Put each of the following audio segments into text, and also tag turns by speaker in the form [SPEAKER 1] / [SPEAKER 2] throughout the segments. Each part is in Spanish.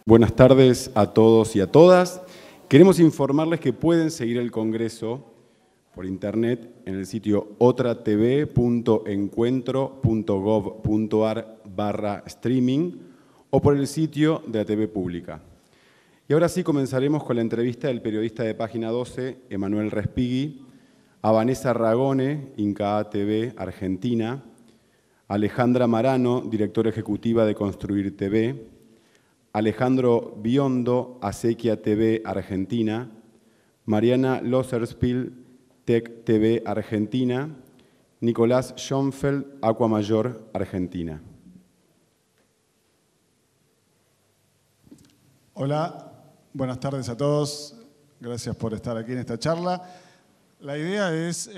[SPEAKER 1] Buenas tardes a todos y a todas. Queremos informarles que pueden seguir el Congreso por internet en el sitio otratv.encuentro.gov.ar/streaming o por el sitio de la TV Pública. Y ahora sí comenzaremos con la entrevista del periodista de Página 12, Emanuel Respighi, a Vanessa Ragone, Inca TV Argentina, Alejandra Marano, directora ejecutiva de Construir TV, Alejandro Biondo, Acequia TV Argentina, Mariana Loserspiel, Tech TV Argentina, Nicolás Schoenfeld, Aquamayor Argentina.
[SPEAKER 2] Hola, buenas tardes a todos. Gracias por estar aquí en esta charla. La idea es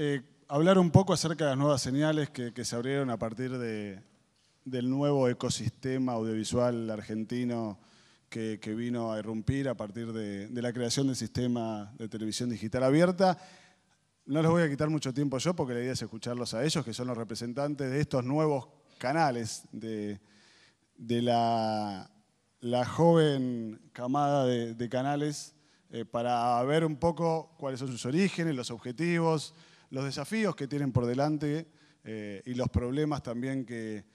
[SPEAKER 2] hablar un poco acerca de las nuevas señales que se abrieron a partir del nuevo ecosistema audiovisual argentino que vino a irrumpir a partir de la creación del sistema de televisión digital abierta. No les voy a quitar mucho tiempo yo porque la idea es escucharlos a ellos, que son los representantes de estos nuevos canales de la joven camada de canales para ver un poco cuáles son sus orígenes, los objetivos, los desafíos que tienen por delante y los problemas también que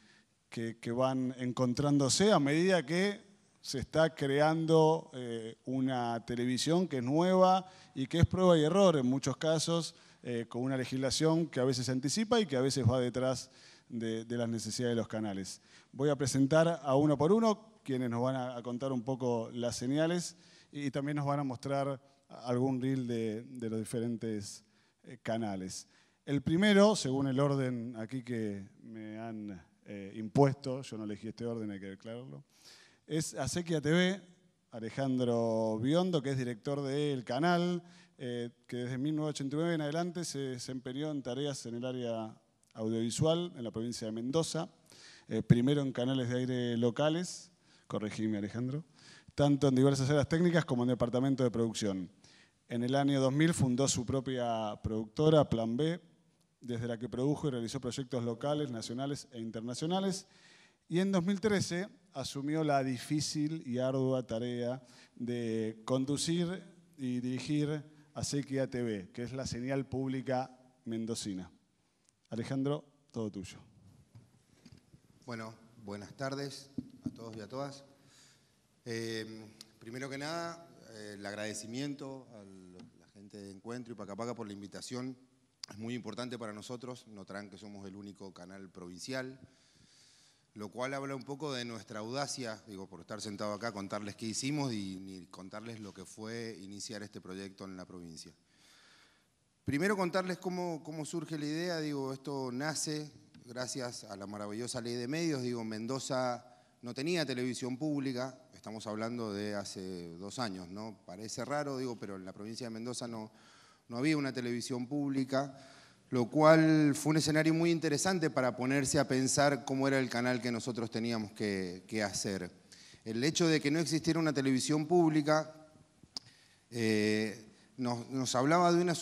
[SPEAKER 2] van encontrándose a medida que se está creando una televisión que es nueva y que es prueba y error en muchos casos, con una legislación que a veces se anticipa y que a veces va detrás de las necesidades de los canales. Voy a presentar a uno por uno quienes nos van a contar un poco las señales y también nos van a mostrar algún reel de los diferentes canales. El primero, según el orden aquí que me han impuesto, yo no elegí este orden, hay que declararlo, es Acequia TV, Alejandro Biondo, que es director del canal, que desde 1989 en adelante se desempeñó en tareas en el área audiovisual en la provincia de Mendoza, primero en canales de aire locales, corregime Alejandro, tanto en diversas áreas técnicas como en departamento de producción. En el año 2000 fundó su propia productora, Plan B, desde la que produjo y realizó proyectos locales, nacionales e internacionales. Y en 2013 asumió la difícil y ardua tarea de conducir y dirigir Acequia TV, que es la señal pública mendocina. Alejandro, todo tuyo.
[SPEAKER 3] Bueno, buenas tardes a todos y a todas. Primero que nada, el agradecimiento a la gente de Encuentro y Pacapaca por la invitación. Es muy importante para nosotros, notarán que somos el único canal provincial, lo cual habla un poco de nuestra audacia, digo, por estar sentado acá, contarles qué hicimos y contarles lo que fue iniciar este proyecto en la provincia. Primero contarles cómo surge la idea, digo, esto nace gracias a la maravillosa ley de medios, digo, Mendoza no tenía televisión pública, estamos hablando de hace 2 años, ¿no? Parece raro, digo, pero en la provincia de Mendoza no había una televisión pública, lo cual fue un escenario muy interesante para ponerse a pensar cómo era el canal que nosotros teníamos que hacer. El hecho de que no existiera una televisión pública nos hablaba de una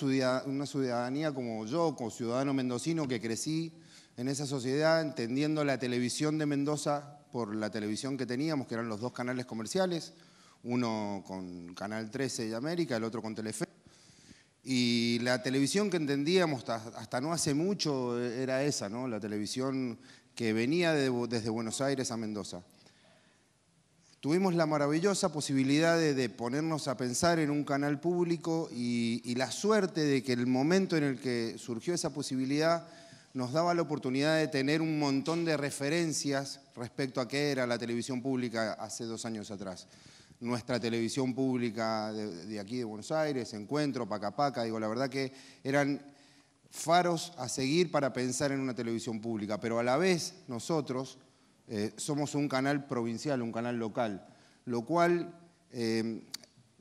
[SPEAKER 3] ciudadanía como yo, como ciudadano mendocino que crecí en esa sociedad, entendiendo la televisión de Mendoza por la televisión que teníamos, que eran los 2 canales comerciales, uno con Canal 13 de América, el otro con Telefe. Y la televisión que entendíamos hasta no hace mucho era esa, ¿no? La televisión que venía desde Buenos Aires a Mendoza. Tuvimos la maravillosa posibilidad de ponernos a pensar en un canal público y la suerte de que el momento en el que surgió esa posibilidad nos daba la oportunidad de tener un montón de referencias respecto a qué era la televisión pública hace 2 años atrás. Nuestra televisión pública de aquí de Buenos Aires, Encuentro, Pacapaca, digo, la verdad que eran faros a seguir para pensar en una televisión pública, pero a la vez nosotros somos un canal provincial, un canal local, lo cual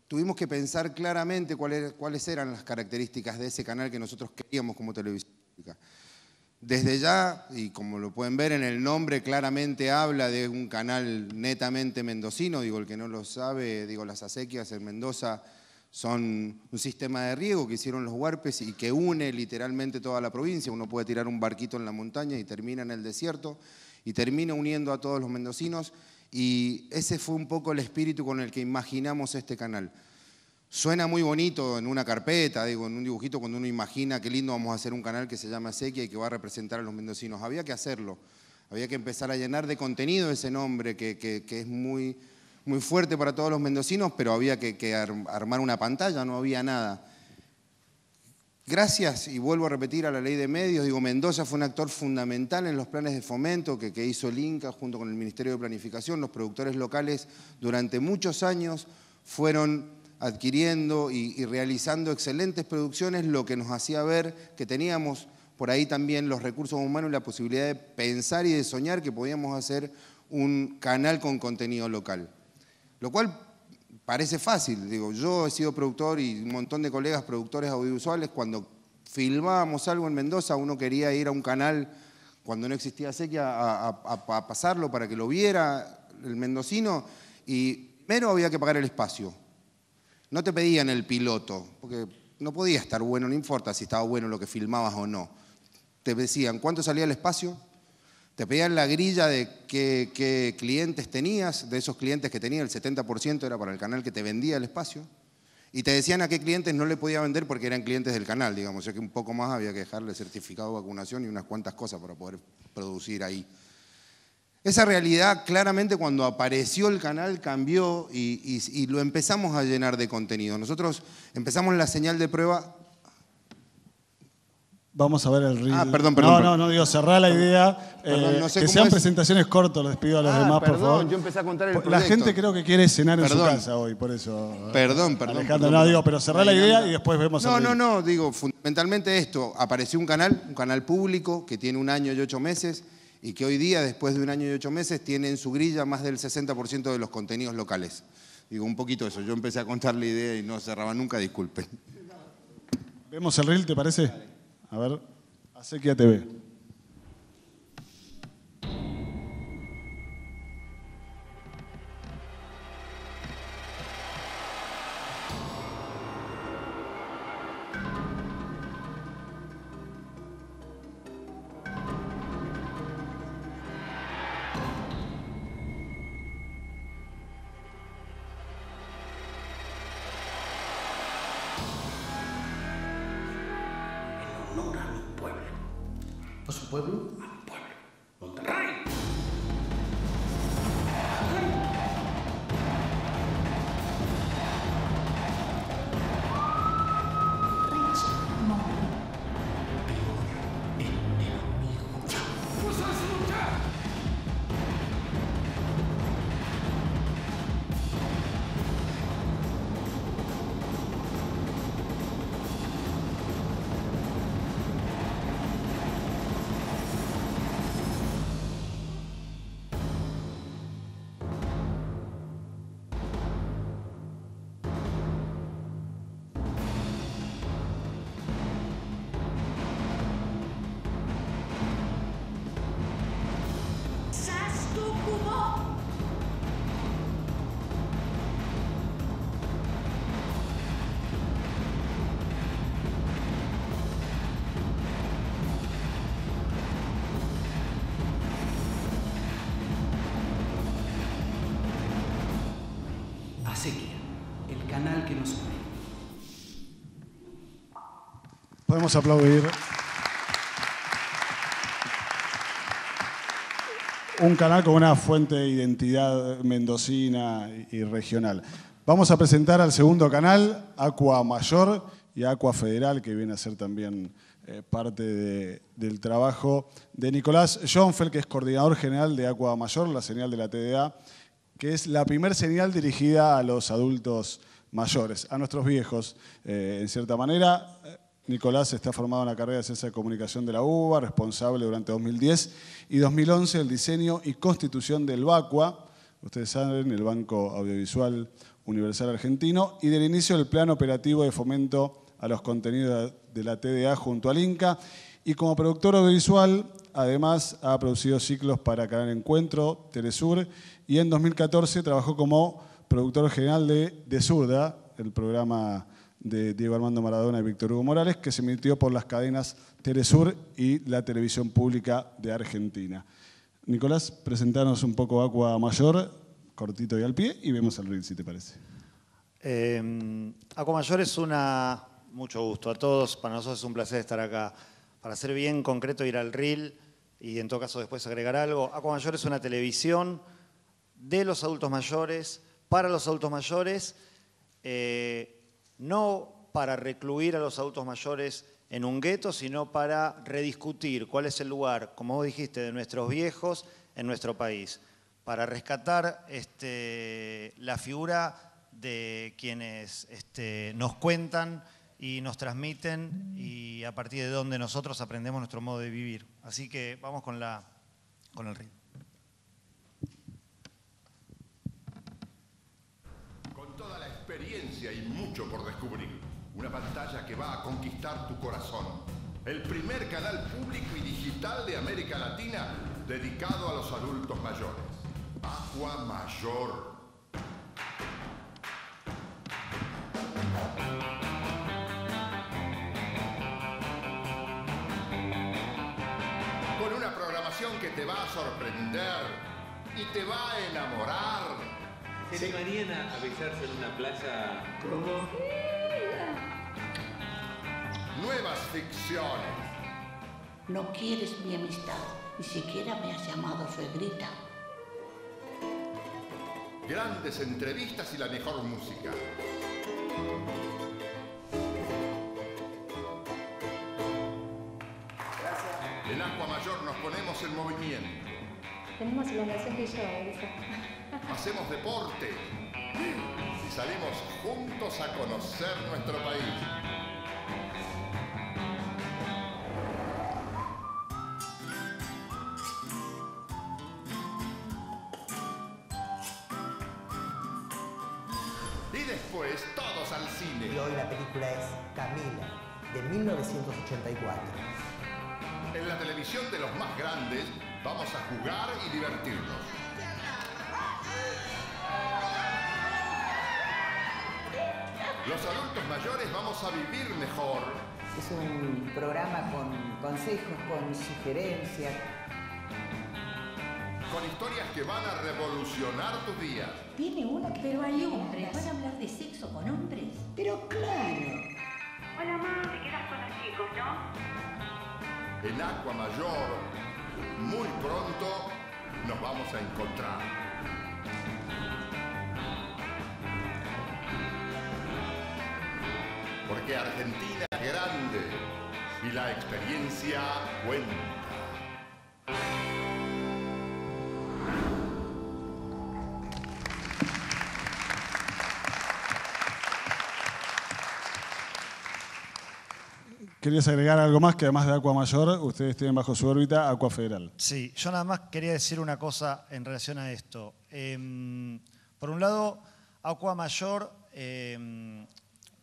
[SPEAKER 3] tuvimos que pensar claramente cuáles eran las características de ese canal que nosotros queríamos como televisión pública. Desde ya, y como lo pueden ver en el nombre, claramente habla de un canal netamente mendocino. Digo, el que no lo sabe, digo, las acequias en Mendoza son un sistema de riego que hicieron los huarpes y que une literalmente toda la provincia. Uno puede tirar un barquito en la montaña y termina en el desierto y termina uniendo a todos los mendocinos. Y ese fue un poco el espíritu con el que imaginamos este canal. Suena muy bonito en una carpeta, digo, en un dibujito, cuando uno imagina qué lindo vamos a hacer un canal que se llama Acequia y que va a representar a los mendocinos. Había que hacerlo, había que empezar a llenar de contenido ese nombre que es muy, muy fuerte para todos los mendocinos, pero había que armar una pantalla, no había nada. Gracias, y vuelvo a repetir, a la ley de medios, digo, Mendoza fue un actor fundamental en los planes de fomento que hizo el Inca junto con el Ministerio de Planificación. Los productores locales durante muchos años fueron adquiriendo y realizando excelentes producciones, lo que nos hacía ver que teníamos por ahí también los recursos humanos y la posibilidad de pensar y de soñar que podíamos hacer un canal con contenido local. Lo cual parece fácil, digo, yo he sido productor y un montón de colegas productores audiovisuales, cuando filmábamos algo en Mendoza, uno quería ir a un canal, cuando no existía Acequia, a pasarlo para que lo viera el mendocino, y primero había que pagar el espacio. No te pedían el piloto, porque no podía estar bueno, no importa si estaba bueno lo que filmabas o no. Te decían cuánto salía el espacio, te pedían la grilla de qué clientes tenías, de esos clientes que tenía el 70% era para el canal que te vendía el espacio, y te decían a qué clientes no le podía vender porque eran clientes del canal, digamos, o sea que un poco más había que dejarle certificado de vacunación y unas cuantas cosas para poder producir ahí. Esa realidad claramente cuando apareció el canal cambió y lo empezamos a llenar de contenido. Nosotros empezamos la señal de prueba.
[SPEAKER 2] Vamos a ver el reel.
[SPEAKER 3] Perdón.
[SPEAKER 2] No, digo, cerrá la idea.
[SPEAKER 3] Perdón, no sé
[SPEAKER 2] que sean presentaciones cortas, les pido a los demás, por favor.
[SPEAKER 3] Yo empecé a contar el proyecto.
[SPEAKER 2] La gente creo que quiere cenar en su casa hoy, por eso.
[SPEAKER 3] Perdón.
[SPEAKER 2] Alejandro, no, digo, pero cerrá la idea y después vemos el reel.
[SPEAKER 3] No, digo, fundamentalmente esto, apareció un canal público que tiene 1 año y 8 meses y que hoy día, después de 1 año y 8 meses, tiene en su grilla más del 60% de los contenidos locales. Digo, un poquito eso. Yo empecé a contar la idea y no cerraba nunca, disculpen.
[SPEAKER 2] ¿Vemos el reel, te parece? A ver, Acequia TV.
[SPEAKER 4] Honor a mi pueblo. ¿A su pueblo? A mi pueblo. Monterrey. Acequia, el canal que nos une.
[SPEAKER 2] Podemos aplaudir. Un canal con una fuente de identidad mendocina y regional. Vamos a presentar al segundo canal, Aqua Mayor y Aqua Federal, que viene a ser también parte del trabajo de Nicolás Schoenfeld, que es coordinador general de Aqua Mayor, la señal de la TDA, que es la primer señal dirigida a los adultos mayores, a nuestros viejos, en cierta manera. Nicolás está formado en la carrera de Ciencia de Comunicación de la UBA, responsable durante 2010 y 2011 del diseño y constitución del BACUA, ustedes saben, el Banco Audiovisual Universal Argentino, y del inicio del Plan Operativo de Fomento a los Contenidos de la TDA junto al Inca. Y como productor audiovisual, además, ha producido ciclos para Canal Encuentro, Telesur, y en 2014 trabajó como productor general de Zurda, el programa de Diego Armando Maradona y Víctor Hugo Morales, que se emitió por las cadenas Telesur y la Televisión Pública de Argentina. Nicolás, presentanos un poco Aqua Mayor cortito y al pie y vemos el reel, si te parece.
[SPEAKER 5] Aquamayor es mucho gusto a todos, para nosotros es un placer estar acá. Para ser bien concreto, ir al reel y en todo caso después agregar algo. Aquamayor es una televisión de los adultos mayores, para los adultos mayores, no para recluir a los adultos mayores en un gueto, sino para rediscutir cuál es el lugar, como vos dijiste, de nuestros viejos en nuestro país, para rescatar la figura de quienes nos cuentan y nos transmiten y a partir de donde nosotros aprendemos nuestro modo de vivir. Así que vamos con el ritmo.
[SPEAKER 6] Con toda la experiencia y mucho por descubrir, una pantalla que va a conquistar tu corazón. El primer canal público y digital de América Latina dedicado a los adultos mayores. Aquamayor. Con una programación que te va a sorprender y te va a enamorar.
[SPEAKER 7] ¿Se animarían a besarse en una playa?
[SPEAKER 4] ¿Cómo?
[SPEAKER 6] Nuevas ficciones.
[SPEAKER 4] No quieres mi amistad, ni siquiera me has llamado suegrita.
[SPEAKER 6] Grandes entrevistas y la mejor música. En Aquamayor nos ponemos en movimiento.
[SPEAKER 8] Tenemos elongación de yoga.
[SPEAKER 6] Hacemos deporte y salimos juntos a conocer nuestro país. Y después todos al cine.
[SPEAKER 9] Y hoy la película es Camila, de 1984.
[SPEAKER 6] En la televisión de los más grandes vamos a jugar y divertirnos. Los adultos mayores vamos a vivir mejor.
[SPEAKER 10] Es un programa con consejos, con sugerencias.
[SPEAKER 6] Con historias que van a revolucionar tus días.
[SPEAKER 11] Tiene una, pero hay hombres. ¿Van a hablar de sexo con hombres?
[SPEAKER 10] Pero claro.
[SPEAKER 12] Hola, mamá, te quedas con los chicos, ¿no?
[SPEAKER 6] En Aquamayor, muy pronto nos vamos a encontrar. Porque Argentina es grande y la experiencia cuenta.
[SPEAKER 2] ¿Querías agregar algo más que además de Aquamayor, ustedes tienen bajo su órbita Aqua Federal?
[SPEAKER 5] Sí, yo nada más quería decir una cosa en relación a esto. Por un lado, Aquamayor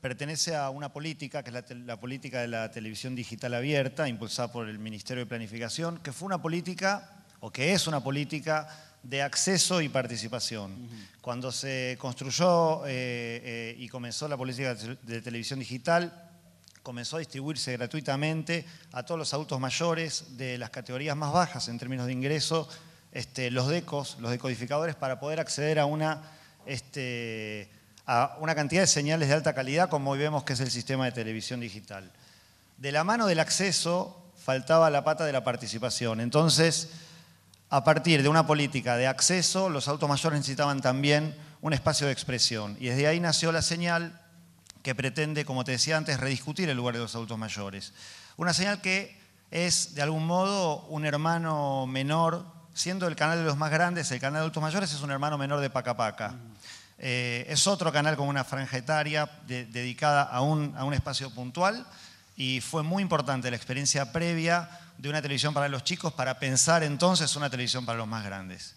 [SPEAKER 5] pertenece a una política, que es la política de la televisión digital abierta, impulsada por el Ministerio de Planificación, que fue una política, o que es una política, de acceso y participación. Cuando se construyó y comenzó la política de televisión digital, comenzó a distribuirse gratuitamente a todos los adultos mayores de las categorías más bajas en términos de ingreso, los decodificadores, para poder acceder a una cantidad de señales de alta calidad, como hoy vemos que es el sistema de televisión digital. De la mano del acceso faltaba la pata de la participación. Entonces, a partir de una política de acceso, los adultos mayores necesitaban también un espacio de expresión. Y desde ahí nació la señal que pretende, como te decía antes, rediscutir el lugar de los adultos mayores. Una señal que es, de algún modo, un hermano menor, siendo el canal de los más grandes, el canal de adultos mayores es un hermano menor de Paca Paca. Es otro canal con una franja etaria dedicada a un espacio puntual, y fue muy importante la experiencia previa de una televisión para los chicos para pensar entonces una televisión para los más grandes.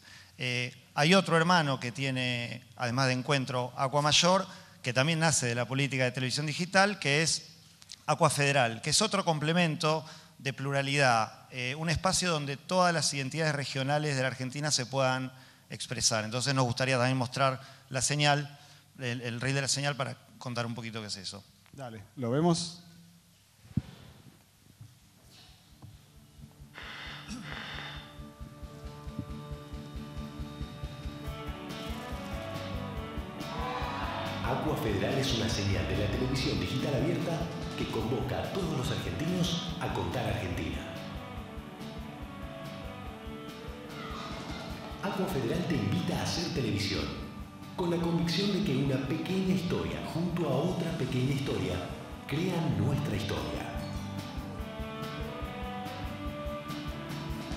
[SPEAKER 5] Hay otro hermano que tiene, además de Encuentro, Aquamayor, que también nace de la política de televisión digital, que es Aqua Federal, que es otro complemento de pluralidad, un espacio donde todas las identidades regionales de la Argentina se puedan expresar. Entonces nos gustaría también mostrar la señal, el rey de la señal, para contar un poquito qué es eso.
[SPEAKER 2] Dale, ¿lo vemos?
[SPEAKER 13] Aqua Federal es una señal de la televisión digital abierta que convoca a todos los argentinos a contar Argentina. Aqua Federal te invita a hacer televisión, con la convicción de que una pequeña historia junto a otra pequeña historia crean nuestra historia.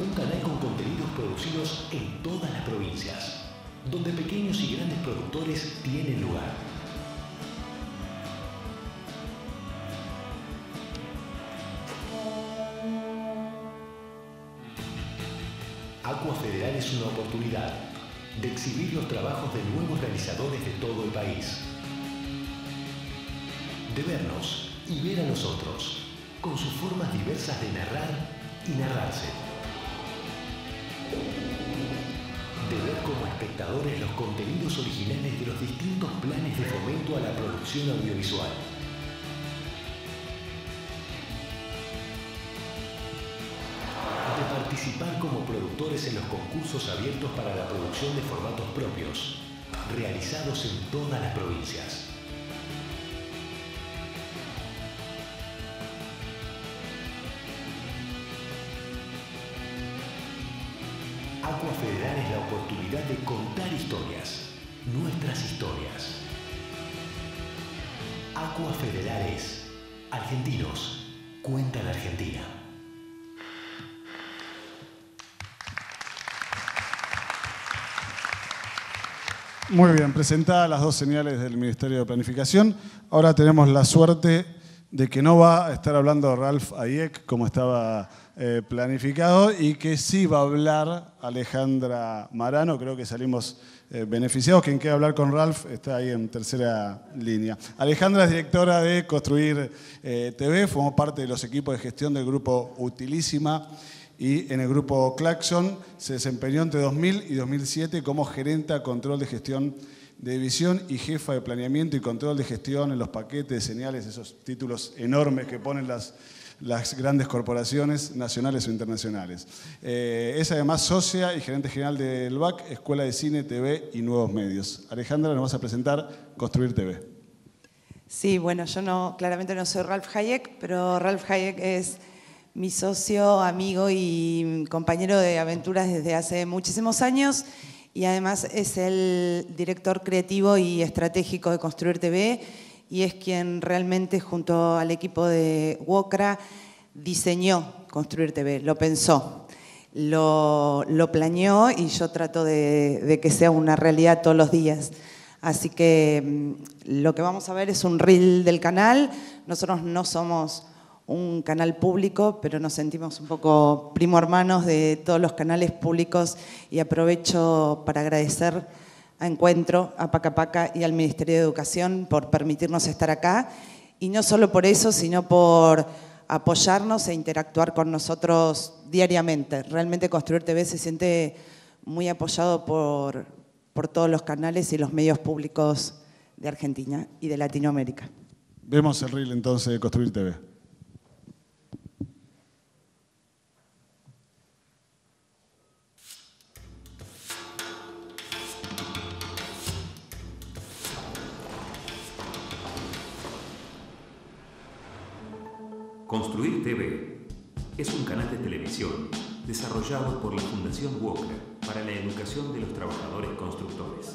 [SPEAKER 13] Un canal con contenidos producidos en todas las provincias, donde pequeños y grandes productores tienen lugar. Aqua Federal es una oportunidad de exhibir los trabajos de nuevos realizadores de todo el país. De vernos y ver a los otros, con sus formas diversas de narrar y narrarse. De ver como espectadores los contenidos originales de los distintos planes de fomento a la producción audiovisual. De participar como productores en los concursos abiertos para la producción de formatos propios, realizados en todas las provincias. Aqua Federal es la oportunidad de contar historias, nuestras historias. Aqua Federal es Argentinos cuentan Argentina.
[SPEAKER 2] Muy bien, presentadas las dos señales del Ministerio de Planificación. Ahora tenemos la suerte de que no va a estar hablando Ralph Hayek como estaba planificado y que sí va a hablar Alejandra Marano. Creo que salimos beneficiados. Quien quiera hablar con Ralph está ahí en tercera línea. Alejandra es directora de Construir TV, formó parte de los equipos de gestión del grupo Utilísima y en el grupo Claxon se desempeñó entre 2000 y 2007 como gerenta control de gestión de división y jefa de planeamiento y control de gestión en los paquetes de señales, esos títulos enormes que ponen las grandes corporaciones nacionales o internacionales. Es además socia y gerente general del BAC, Escuela de Cine, TV y Nuevos Medios. Alejandra, nos vas a presentar Construir TV.
[SPEAKER 14] Sí, bueno, yo claramente no soy Ralph Hayek, pero Ralph Hayek es mi socio, amigo y compañero de aventuras desde hace muchísimos años y además es el director creativo y estratégico de Construir TV y es quien realmente junto al equipo de WOCRA diseñó Construir TV, lo pensó, lo planeó y yo trato de que sea una realidad todos los días. Así que lo que vamos a ver es un reel del canal. Nosotros no somos un canal público, pero nos sentimos un poco primo hermanos de todos los canales públicos y aprovecho para agradecer a Encuentro, a Paca Paca y al Ministerio de Educación por permitirnos estar acá y no solo por eso, sino por apoyarnos e interactuar con nosotros diariamente. Realmente Construir TV se siente muy apoyado por todos los canales y los medios públicos de Argentina y de Latinoamérica.
[SPEAKER 2] Vemos el reel entonces de Construir TV.
[SPEAKER 15] Construir TV es un canal de televisión desarrollado por la Fundación WOCRA para la educación de los trabajadores constructores.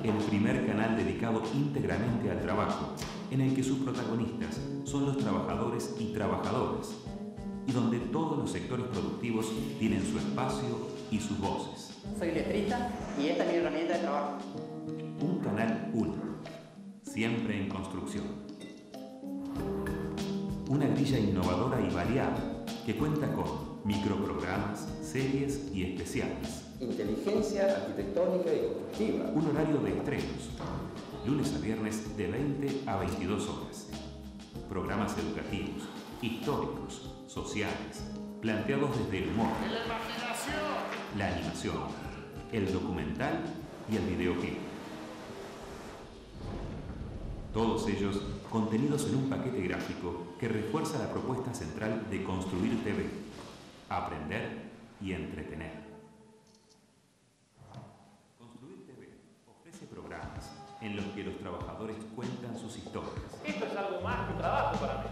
[SPEAKER 15] El primer canal dedicado íntegramente al trabajo, en el que sus protagonistas son los trabajadores y trabajadoras, y donde todos los sectores productivos tienen su espacio y sus voces.
[SPEAKER 16] Soy letrista y esta es mi herramienta de trabajo.
[SPEAKER 15] Un canal único, siempre en construcción. Una grilla innovadora y variada que cuenta con microprogramas, series y especiales.
[SPEAKER 17] Inteligencia arquitectónica y constructiva.
[SPEAKER 15] Un horario de estrenos, lunes a viernes de 20 a 22 horas. Programas educativos, históricos, sociales, planteados desde el humor, la animación, el documental y el videoclip. Todos ellos contenidos en un paquete gráfico que refuerza la propuesta central de Construir TV, aprender y entretener. Construir TV en los que los trabajadores cuentan sus historias.
[SPEAKER 18] Esto es algo más que un trabajo para mí.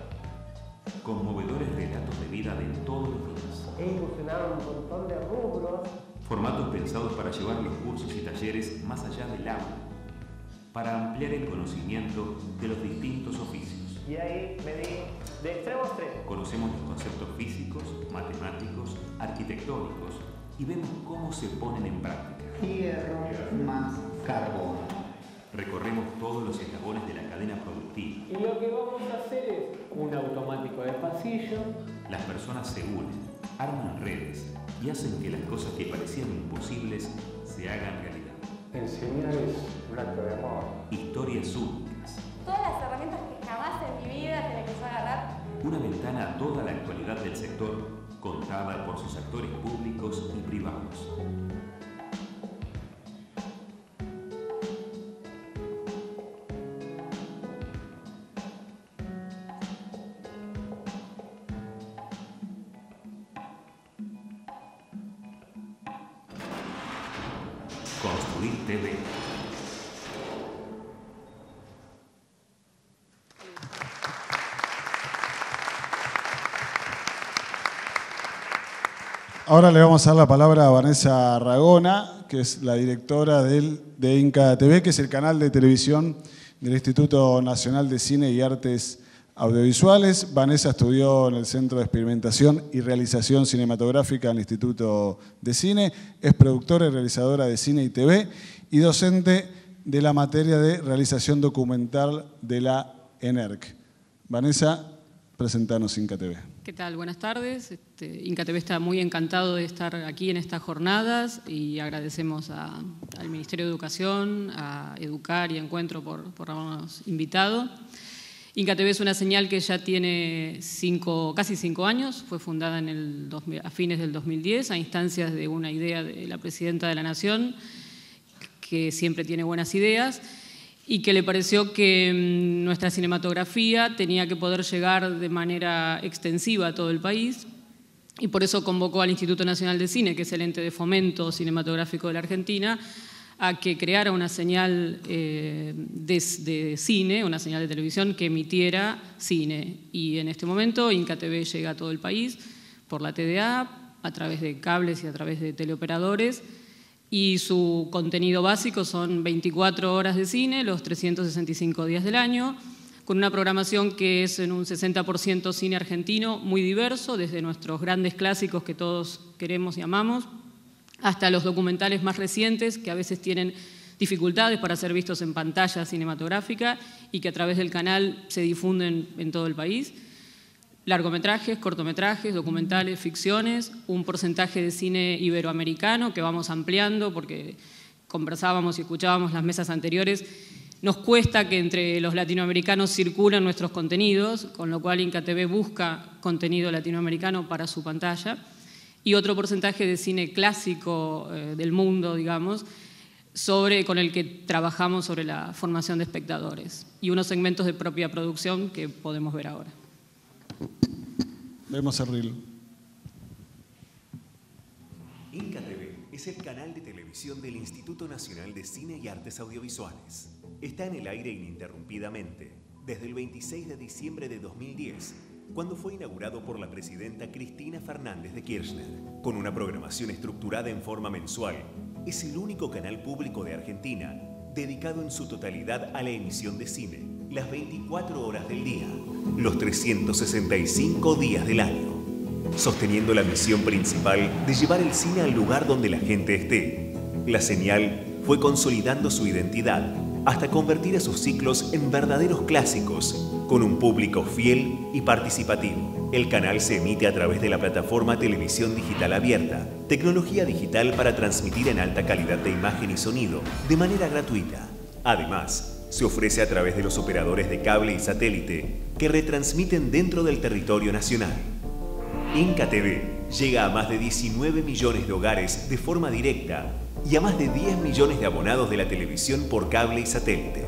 [SPEAKER 15] Conmovedores relatos de vida de todos los días.
[SPEAKER 18] He incursionado un montón de rubros.
[SPEAKER 15] Formatos pensados para llevar los cursos y talleres más allá del aula, para ampliar el conocimiento de los distintos oficios.
[SPEAKER 18] Y ahí me di de extremo a extremo.
[SPEAKER 15] Conocemos los conceptos físicos, matemáticos, arquitectónicos y vemos cómo se ponen en práctica.
[SPEAKER 10] Hierro más carbón.
[SPEAKER 15] Recorremos todos los eslabones de la cadena productiva.
[SPEAKER 18] Y lo que vamos a hacer es un automático de pasillo.
[SPEAKER 15] Las personas se unen, arman redes y hacen que las cosas que parecían imposibles se hagan realidad.
[SPEAKER 18] Enseñar es un acto de amor.
[SPEAKER 15] Historias únicas.
[SPEAKER 8] Todas las herramientas que jamás en mi vida te empezó a agarrar.
[SPEAKER 15] Una ventana a toda la actualidad del sector, contada por sus actores públicos y privados. Construir TV.
[SPEAKER 2] Ahora le vamos a dar la palabra a Vanessa Ragona, que es la directora de Inca TV, que es el canal de televisión del Instituto Nacional de Cine y Artes Audiovisuales. Vanessa estudió en el Centro de Experimentación y Realización Cinematográfica del Instituto de Cine, es productora y realizadora de cine y TV y docente de la materia de realización documental de la ENERC. Vanessa, presentanos Inca TV.
[SPEAKER 19] ¿Qué tal? Buenas tardes. Inca TV está muy encantado de estar aquí en estas jornadas y agradecemos al Ministerio de Educación, a Educar y Encuentro por habernos invitado. Inca TV es una señal que ya tiene casi 5 años, fue fundada a fines del 2010 a instancias de una idea de la Presidenta de la Nación, que siempre tiene buenas ideas, y que le pareció que nuestra cinematografía tenía que poder llegar de manera extensiva a todo el país, y por eso convocó al Instituto Nacional de Cine, que es el ente de fomento cinematográfico de la Argentina, a que creara una señal de cine, una señal de televisión que emitiera cine. Y en este momento Inca TV llega a todo el país por la TDA, a través de cables y a través de teleoperadores, y su contenido básico son 24 horas de cine, los 365 días del año, con una programación que es en un 60% cine argentino, muy diverso, desde nuestros grandes clásicos que todos queremos y amamos, hasta los documentales más recientes que a veces tienen dificultades para ser vistos en pantalla cinematográfica y que a través del canal se difunden en todo el país. Largometrajes, cortometrajes, documentales, ficciones, un porcentaje de cine iberoamericano que vamos ampliando porque conversábamos y escuchábamos las mesas anteriores. Nos cuesta que entre los latinoamericanos circulen nuestros contenidos, con lo cual Inca TV busca contenido latinoamericano para su pantalla. Y otro porcentaje de cine clásico del mundo, digamos, con el que trabajamos sobre la formación de espectadores. Y unos segmentos de propia producción que podemos ver ahora.
[SPEAKER 2] Vemos el reel.
[SPEAKER 13] Inca TV es el canal de televisión del Instituto Nacional de Cine y Artes Audiovisuales. Está en el aire ininterrumpidamente desde el 26 de diciembre de 2010, cuando fue inaugurado por la presidenta Cristina Fernández de Kirchner. Con una programación estructurada en forma mensual, es el único canal público de Argentina dedicado en su totalidad a la emisión de cine, las 24 horas del día, los 365 días del año, sosteniendo la misión principal de llevar el cine al lugar donde la gente esté. La señal fue consolidando su identidad hasta convertir a sus ciclos en verdaderos clásicos, con un público fiel y participativo. El canal se emite a través de la plataforma Televisión Digital Abierta, tecnología digital para transmitir en alta calidad de imagen y sonido de manera gratuita. Además, se ofrece a través de los operadores de cable y satélite que retransmiten dentro del territorio nacional. Inca TV llega a más de 19 millones de hogares de forma directa y a más de 10 millones de abonados de la televisión por cable y satélite.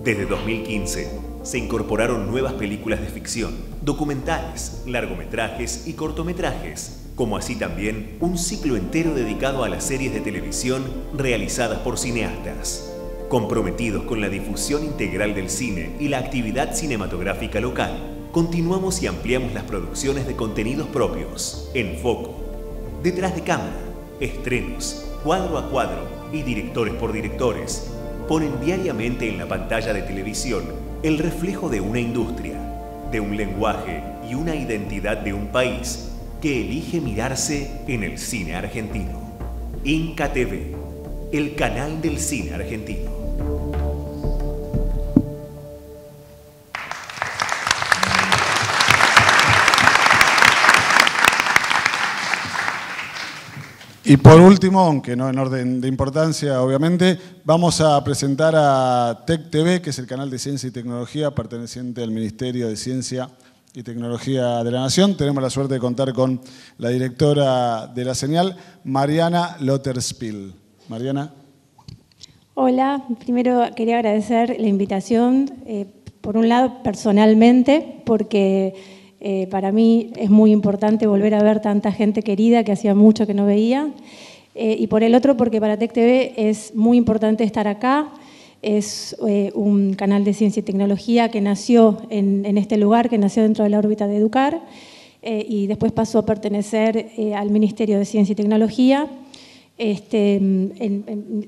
[SPEAKER 13] Desde 2015, se incorporaron nuevas películas de ficción, documentales, largometrajes y cortometrajes, como así también un ciclo entero dedicado a las series de televisión realizadas por cineastas. Comprometidos con la difusión integral del cine y la actividad cinematográfica local, continuamos y ampliamos las producciones de contenidos propios, en foco, detrás de cámara, estrenos, cuadro a cuadro y directores por directores. Ponen diariamente en la pantalla de televisión el reflejo de una industria, de un lenguaje y una identidad de un país que elige mirarse en el cine argentino. Inca TV, el canal del cine argentino.
[SPEAKER 2] Y por último, aunque no en orden de importancia, obviamente, vamos a presentar a TEC TV, que es el canal de ciencia y tecnología perteneciente al Ministerio de Ciencia y Tecnología de la Nación. Tenemos la suerte de contar con la directora de la señal, Mariana Lotterspiel. Mariana.
[SPEAKER 8] Hola, primero quería agradecer la invitación, por un lado personalmente, porque para mí es muy importante volver a ver tanta gente querida que hacía mucho que no veía, y por el otro porque para TEC TV es muy importante estar acá. Es un canal de ciencia y tecnología que nació en este lugar, que nació dentro de la órbita de Educar, y después pasó a pertenecer al Ministerio de Ciencia y Tecnología.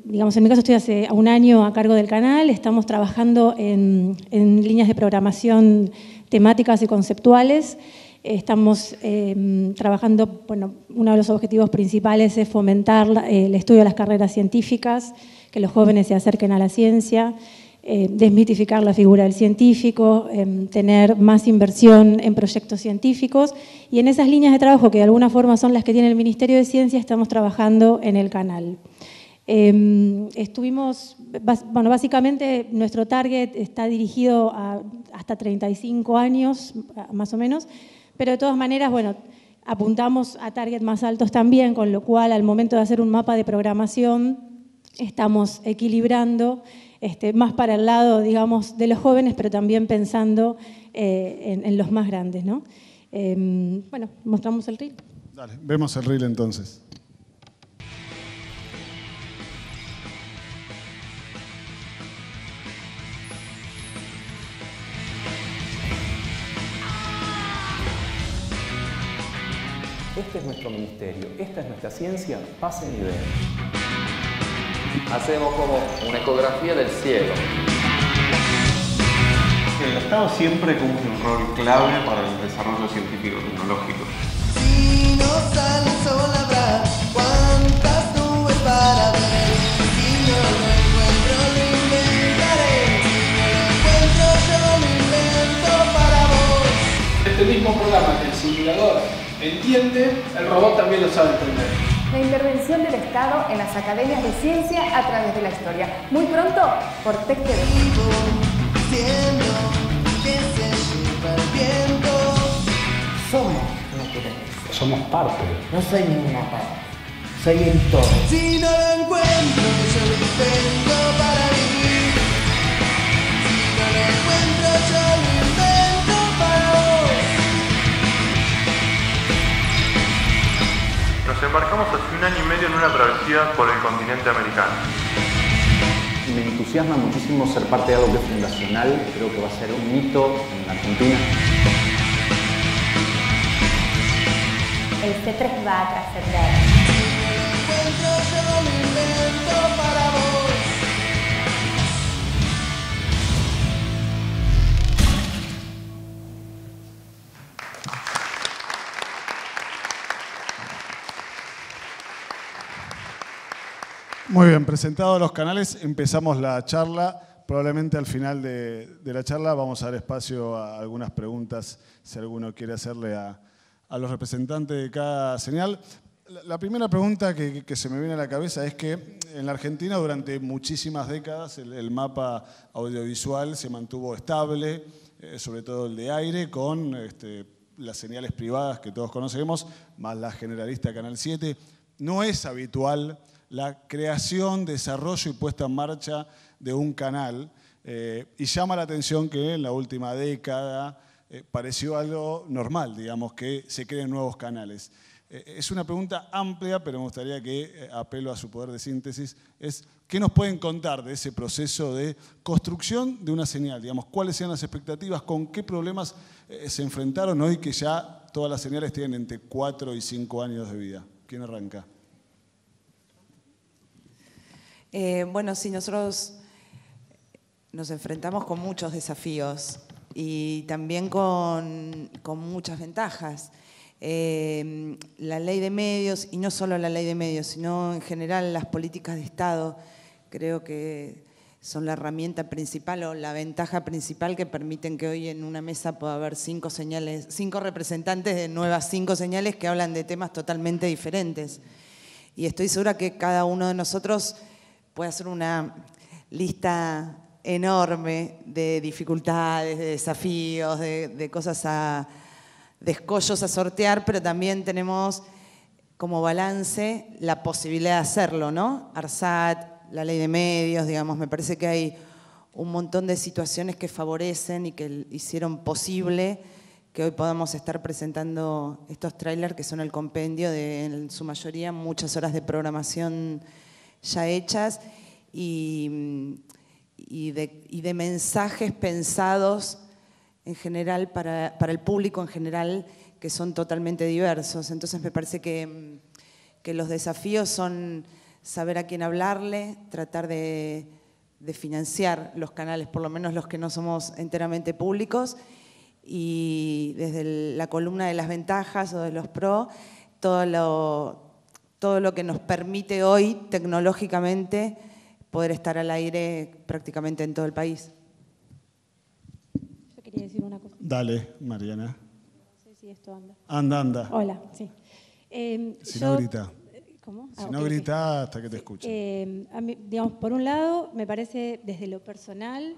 [SPEAKER 8] Digamos, en mi caso estoy hace un año a cargo del canal. Estamos trabajando en líneas de programación temáticas y conceptuales. Estamos trabajando, bueno, uno de los objetivos principales es fomentar el estudio de las carreras científicas, que los jóvenes se acerquen a la ciencia, desmitificar la figura del científico, tener más inversión en proyectos científicos, y en esas líneas de trabajo que de alguna forma son las que tiene el Ministerio de Ciencia, estamos trabajando en el canal. Bueno, básicamente nuestro target está dirigido a hasta 35 años, más o menos, pero de todas maneras, bueno, apuntamos a targets más altos también, con lo cual al momento de hacer un mapa de programación estamos equilibrando más para el lado, digamos, de los jóvenes, pero también pensando en los más grandes, ¿no? Bueno, mostramos el reel.
[SPEAKER 2] Dale, vemos el reel entonces.
[SPEAKER 17] Este es nuestro ministerio, esta es nuestra ciencia, pasen y vean. Hacemos como una ecografía del cielo.
[SPEAKER 20] El Estado siempre cumple un rol clave para el desarrollo científico-tecnológico.
[SPEAKER 21] Si no sale el sol habrá cuántas nubes para ver. Si no lo encuentro lo inventaré. Si no lo encuentro yo lo invento para vos.
[SPEAKER 18] Este mismo programa que el simulador entiende, el robot también lo sabe entender.
[SPEAKER 22] La intervención del Estado en las academias de ciencia a través de la historia. Muy pronto por TEC TV.
[SPEAKER 10] Somos naturaleza.
[SPEAKER 4] Somos parte.
[SPEAKER 10] No soy ninguna parte. Soy el todo.
[SPEAKER 21] Si no lo encuentro, yo lo invento para vivir. Si no lo encuentro, yo lo invento para vos.
[SPEAKER 20] Nos embarcamos hace 1 año y medio en una travesía por el continente americano.
[SPEAKER 17] Me entusiasma muchísimo ser parte de algo que es fundacional, creo que va a ser un hito en Argentina.
[SPEAKER 22] El C3 va a trascender.
[SPEAKER 21] Encuentro yo lo invento para vos.
[SPEAKER 2] Muy bien, presentados los canales, empezamos la charla. Probablemente al final de la charla vamos a dar espacio a algunas preguntas, si alguno quiere hacerle a los representantes de cada señal. La primera pregunta que se me viene a la cabeza es que en la Argentina durante muchísimas décadas el mapa audiovisual se mantuvo estable, sobre todo el de aire, con las señales privadas que todos conocemos, más la generalista Canal 7. No es habitual la creación, desarrollo y puesta en marcha de un canal, y llama la atención que en la última década pareció algo normal, digamos, que se creen nuevos canales. Es una pregunta amplia, pero me gustaría que, apelo a su poder de síntesis, es ¿qué nos pueden contar de ese proceso de construcción de una señal? Digamos, ¿cuáles sean las expectativas? ¿Con qué problemas se enfrentaron hoy que ya todas las señales tienen entre 4 y 5 años de vida? ¿Quién arranca?
[SPEAKER 14] Bueno, sí, nosotros nos enfrentamos con muchos desafíos y también con muchas ventajas. La ley de medios, y no solo la ley de medios, sino en general las políticas de Estado, creo que son la herramienta principal o la ventaja principal que permiten que hoy en una mesa pueda haber 5 representantes de nuevas 5 señales que hablan de temas totalmente diferentes. Y estoy segura que cada uno de nosotros puede hacer una lista enorme de dificultades, de desafíos, de cosas de escollos a sortear, pero también tenemos como balance la posibilidad de hacerlo, ¿no? ARSAT, la ley de medios, digamos, me parece que hay un montón de situaciones que favorecen y que hicieron posible que hoy podamos estar presentando estos trailers que son el compendio de, en su mayoría, muchas horas de programación ya hechas y de mensajes pensados en general para el público en general, que son totalmente diversos. Entonces me parece que los desafíos son saber a quién hablarle, tratar de financiar los canales, por lo menos los que no somos enteramente públicos, y desde la columna de las ventajas o de los pro, todo lo que nos permite hoy tecnológicamente poder estar al aire prácticamente en todo el país.
[SPEAKER 8] Yo quería decir una cosa.
[SPEAKER 2] Dale, Mariana.
[SPEAKER 8] No sé si esto anda.
[SPEAKER 2] Anda.
[SPEAKER 8] Hola, sí.
[SPEAKER 2] Si no grita.
[SPEAKER 8] ¿Cómo?
[SPEAKER 2] Si no grita hasta que te escuchen.
[SPEAKER 8] A mí, digamos, por un lado, me parece desde lo personal,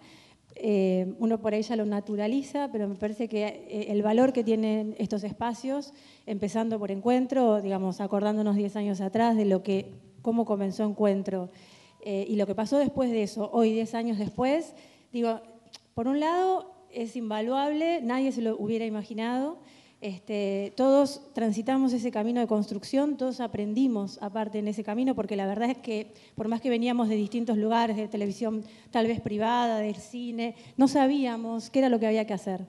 [SPEAKER 8] uno por ahí ya lo naturaliza, pero me parece que el valor que tienen estos espacios, empezando por Encuentro, digamos, acordándonos 10 años atrás de cómo comenzó Encuentro y lo que pasó después de eso, hoy 10 años después, digo, por un lado es invaluable, nadie se lo hubiera imaginado. Todos transitamos ese camino de construcción, todos aprendimos aparte en ese camino, porque la verdad es que por más que veníamos de distintos lugares, de televisión tal vez privada, del cine, no sabíamos qué era lo que había que hacer.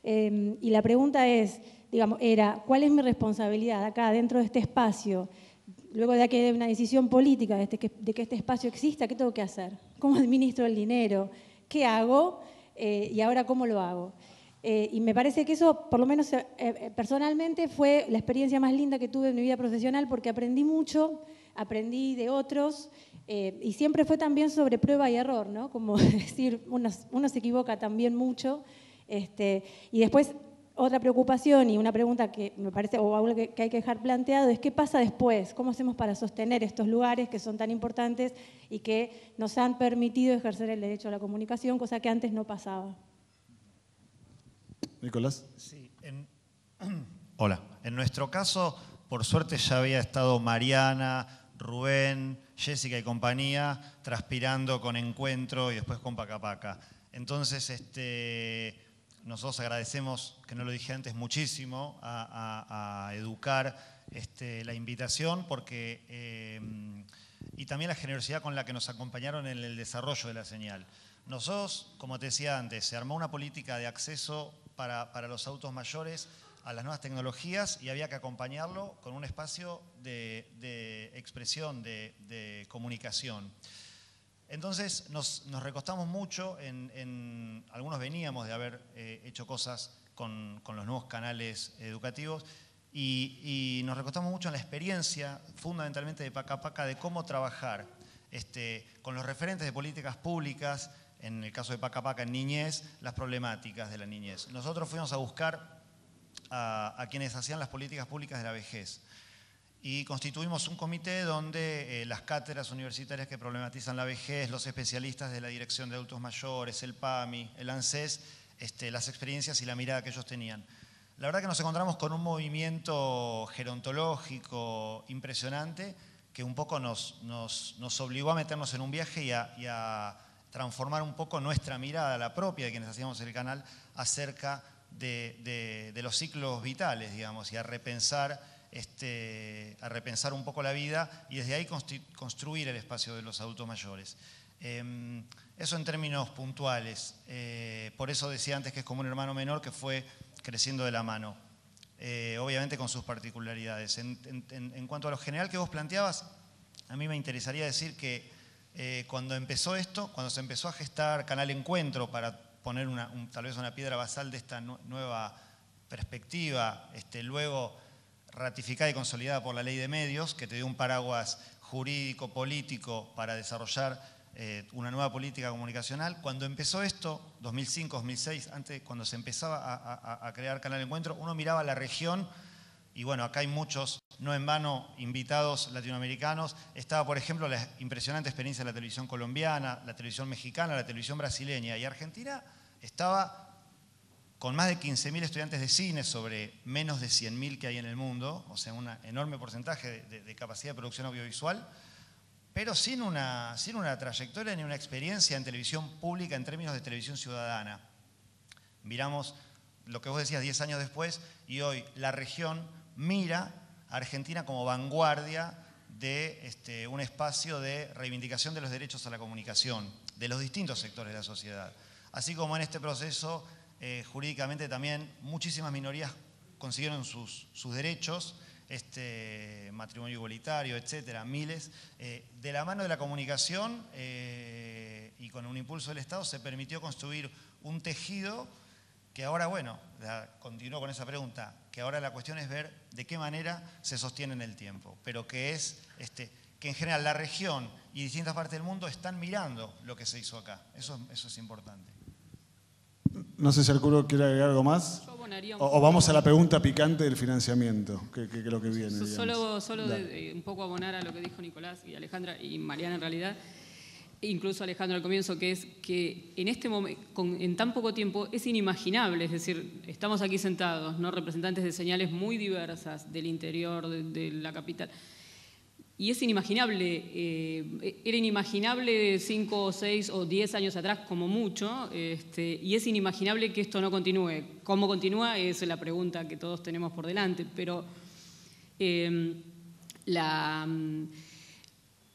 [SPEAKER 8] Y la pregunta es, digamos, ¿cuál es mi responsabilidad acá dentro de este espacio? Luego de que haya una decisión política de que este espacio exista, ¿qué tengo que hacer? ¿Cómo administro el dinero? ¿Qué hago? Y ahora, ¿cómo lo hago? Y me parece que eso, por lo menos personalmente, fue la experiencia más linda que tuve en mi vida profesional, porque aprendí mucho, aprendí de otros, y siempre fue también sobre prueba y error, ¿no? Como decir, uno se equivoca también mucho. Y después, otra preocupación y una pregunta que me parece, o algo que hay que dejar planteado, es qué pasa después, cómo hacemos para sostener estos lugares que son tan importantes y que nos han permitido ejercer el derecho a la comunicación, cosa que antes no pasaba.
[SPEAKER 2] Nicolás.
[SPEAKER 5] Sí, hola. En nuestro caso, por suerte ya había estado Mariana, Rubén, Jessica y compañía transpirando con Encuentro y después con Paca Paca. Entonces, nosotros agradecemos, que no lo dije antes, muchísimo a Educar la invitación porque, y también la generosidad con la que nos acompañaron en el desarrollo de la señal. Nosotros, como te decía antes, se armó una política de acceso para los adultos mayores a las nuevas tecnologías y había que acompañarlo con un espacio de expresión, de comunicación. Entonces nos recostamos mucho algunos veníamos de haber hecho cosas con los nuevos canales educativos y nos recostamos mucho en la experiencia fundamentalmente de Paca Paca de cómo trabajar con los referentes de políticas públicas, en el caso de Paca Paca en niñez, las problemáticas de la niñez. Nosotros fuimos a buscar a quienes hacían las políticas públicas de la vejez. Y constituimos un comité donde las cátedras universitarias que problematizan la vejez, los especialistas de la Dirección de Adultos Mayores, el PAMI, el ANSES, las experiencias y la mirada que ellos tenían. La verdad que nos encontramos con un movimiento gerontológico impresionante que un poco nos obligó a meternos en un viaje y a transformar un poco nuestra mirada, la propia de quienes hacíamos el canal, acerca de los ciclos vitales, digamos, y a repensar a repensar un poco la vida y desde ahí construir el espacio de los adultos mayores. Eso en términos puntuales. Por eso decía antes que es como un hermano menor que fue creciendo de la mano. Obviamente con sus particularidades. En cuanto a lo general que vos planteabas, a mí me interesaría decir que cuando empezó esto, cuando se empezó a gestar Canal Encuentro para poner tal vez una piedra basal de esta nueva perspectiva, luego ratificada y consolidada por la Ley de Medios, que te dio un paraguas jurídico, político para desarrollar una nueva política comunicacional. Cuando empezó esto, 2005, 2006, antes, cuando se empezaba a crear Canal Encuentro, uno miraba la región y bueno, acá hay muchos, no en vano, invitados latinoamericanos. Estaba, por ejemplo, la impresionante experiencia de la televisión colombiana, la televisión mexicana, la televisión brasileña. Y Argentina estaba con más de 15.000 estudiantes de cine sobre menos de 100.000 que hay en el mundo, o sea, un enorme porcentaje de capacidad de producción audiovisual, pero sin una trayectoria ni una experiencia en televisión pública en términos de televisión ciudadana. Miramos lo que vos decías 10 años después y hoy la región mira a Argentina como vanguardia de un espacio de reivindicación de los derechos a la comunicación, de los distintos sectores de la sociedad. Así como en este proceso, jurídicamente también muchísimas minorías consiguieron sus derechos, matrimonio igualitario, etcétera, miles. De la mano de la comunicación y con un impulso del Estado se permitió construir un tejido que ahora, bueno, continúo con esa pregunta, que ahora la cuestión es ver de qué manera se sostiene en el tiempo, pero que es que en general la región y distintas partes del mundo están mirando lo que se hizo acá. Eso es importante.
[SPEAKER 2] No sé si Arturo quiere agregar algo más. O vamos a la pregunta picante del financiamiento, que es lo que viene.
[SPEAKER 19] Solo un poco abonar a lo que dijo Nicolás y Alejandra y Mariana en realidad, incluso Alejandro al comienzo, que es que en este momento, en tan poco tiempo, es inimaginable, es decir, estamos aquí sentados, ¿no? Representantes de señales muy diversas del interior, de la capital, y es inimaginable, era inimaginable 5 o 6 o 10 años atrás como mucho, y es inimaginable que esto no continúe. ¿Cómo continúa? Es la pregunta que todos tenemos por delante, pero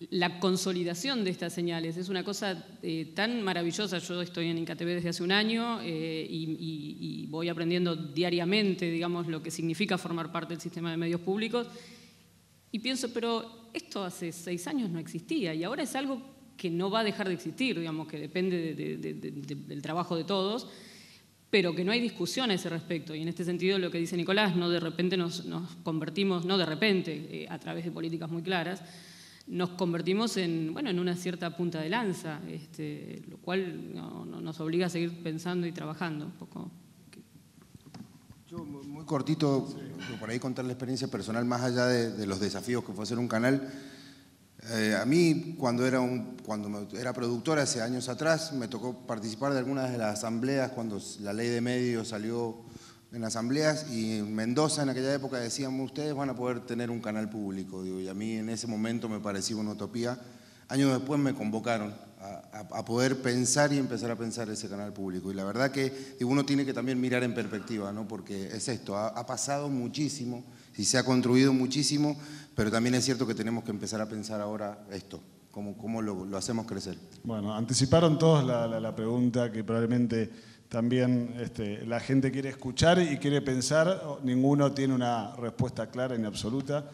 [SPEAKER 19] la consolidación de estas señales es una cosa tan maravillosa. Yo estoy en INCATV desde hace un año y voy aprendiendo diariamente, digamos, lo que significa formar parte del sistema de medios públicos. Y pienso, pero esto hace 6 años no existía y ahora es algo que no va a dejar de existir, digamos, que depende del trabajo de todos, pero que no hay discusión a ese respecto. Y en este sentido lo que dice Nicolás, no de repente nos convertimos, no de repente, a través de políticas muy claras, nos convertimos en una cierta punta de lanza, lo cual nos obliga a seguir pensando y trabajando un poco.
[SPEAKER 1] Yo, muy cortito, por ahí contar la experiencia personal más allá de los desafíos que fue hacer un canal. A mí, cuando era productor hace años atrás, me tocó participar de algunas de las asambleas cuando la ley de medios salió en asambleas, y en Mendoza en aquella época decían, ustedes van a poder tener un canal público, y a mí en ese momento me parecía una utopía. Años después me convocaron a poder pensar y empezar a pensar ese canal público, y la verdad que uno tiene que también mirar en perspectiva, ¿no? Porque es esto, ha pasado muchísimo y se ha construido muchísimo, pero también es cierto que tenemos que empezar a pensar ahora esto, cómo lo hacemos crecer.
[SPEAKER 2] Bueno, anticiparon todos la pregunta que probablemente también la gente quiere escuchar y quiere pensar. Ninguno tiene una respuesta clara ni absoluta.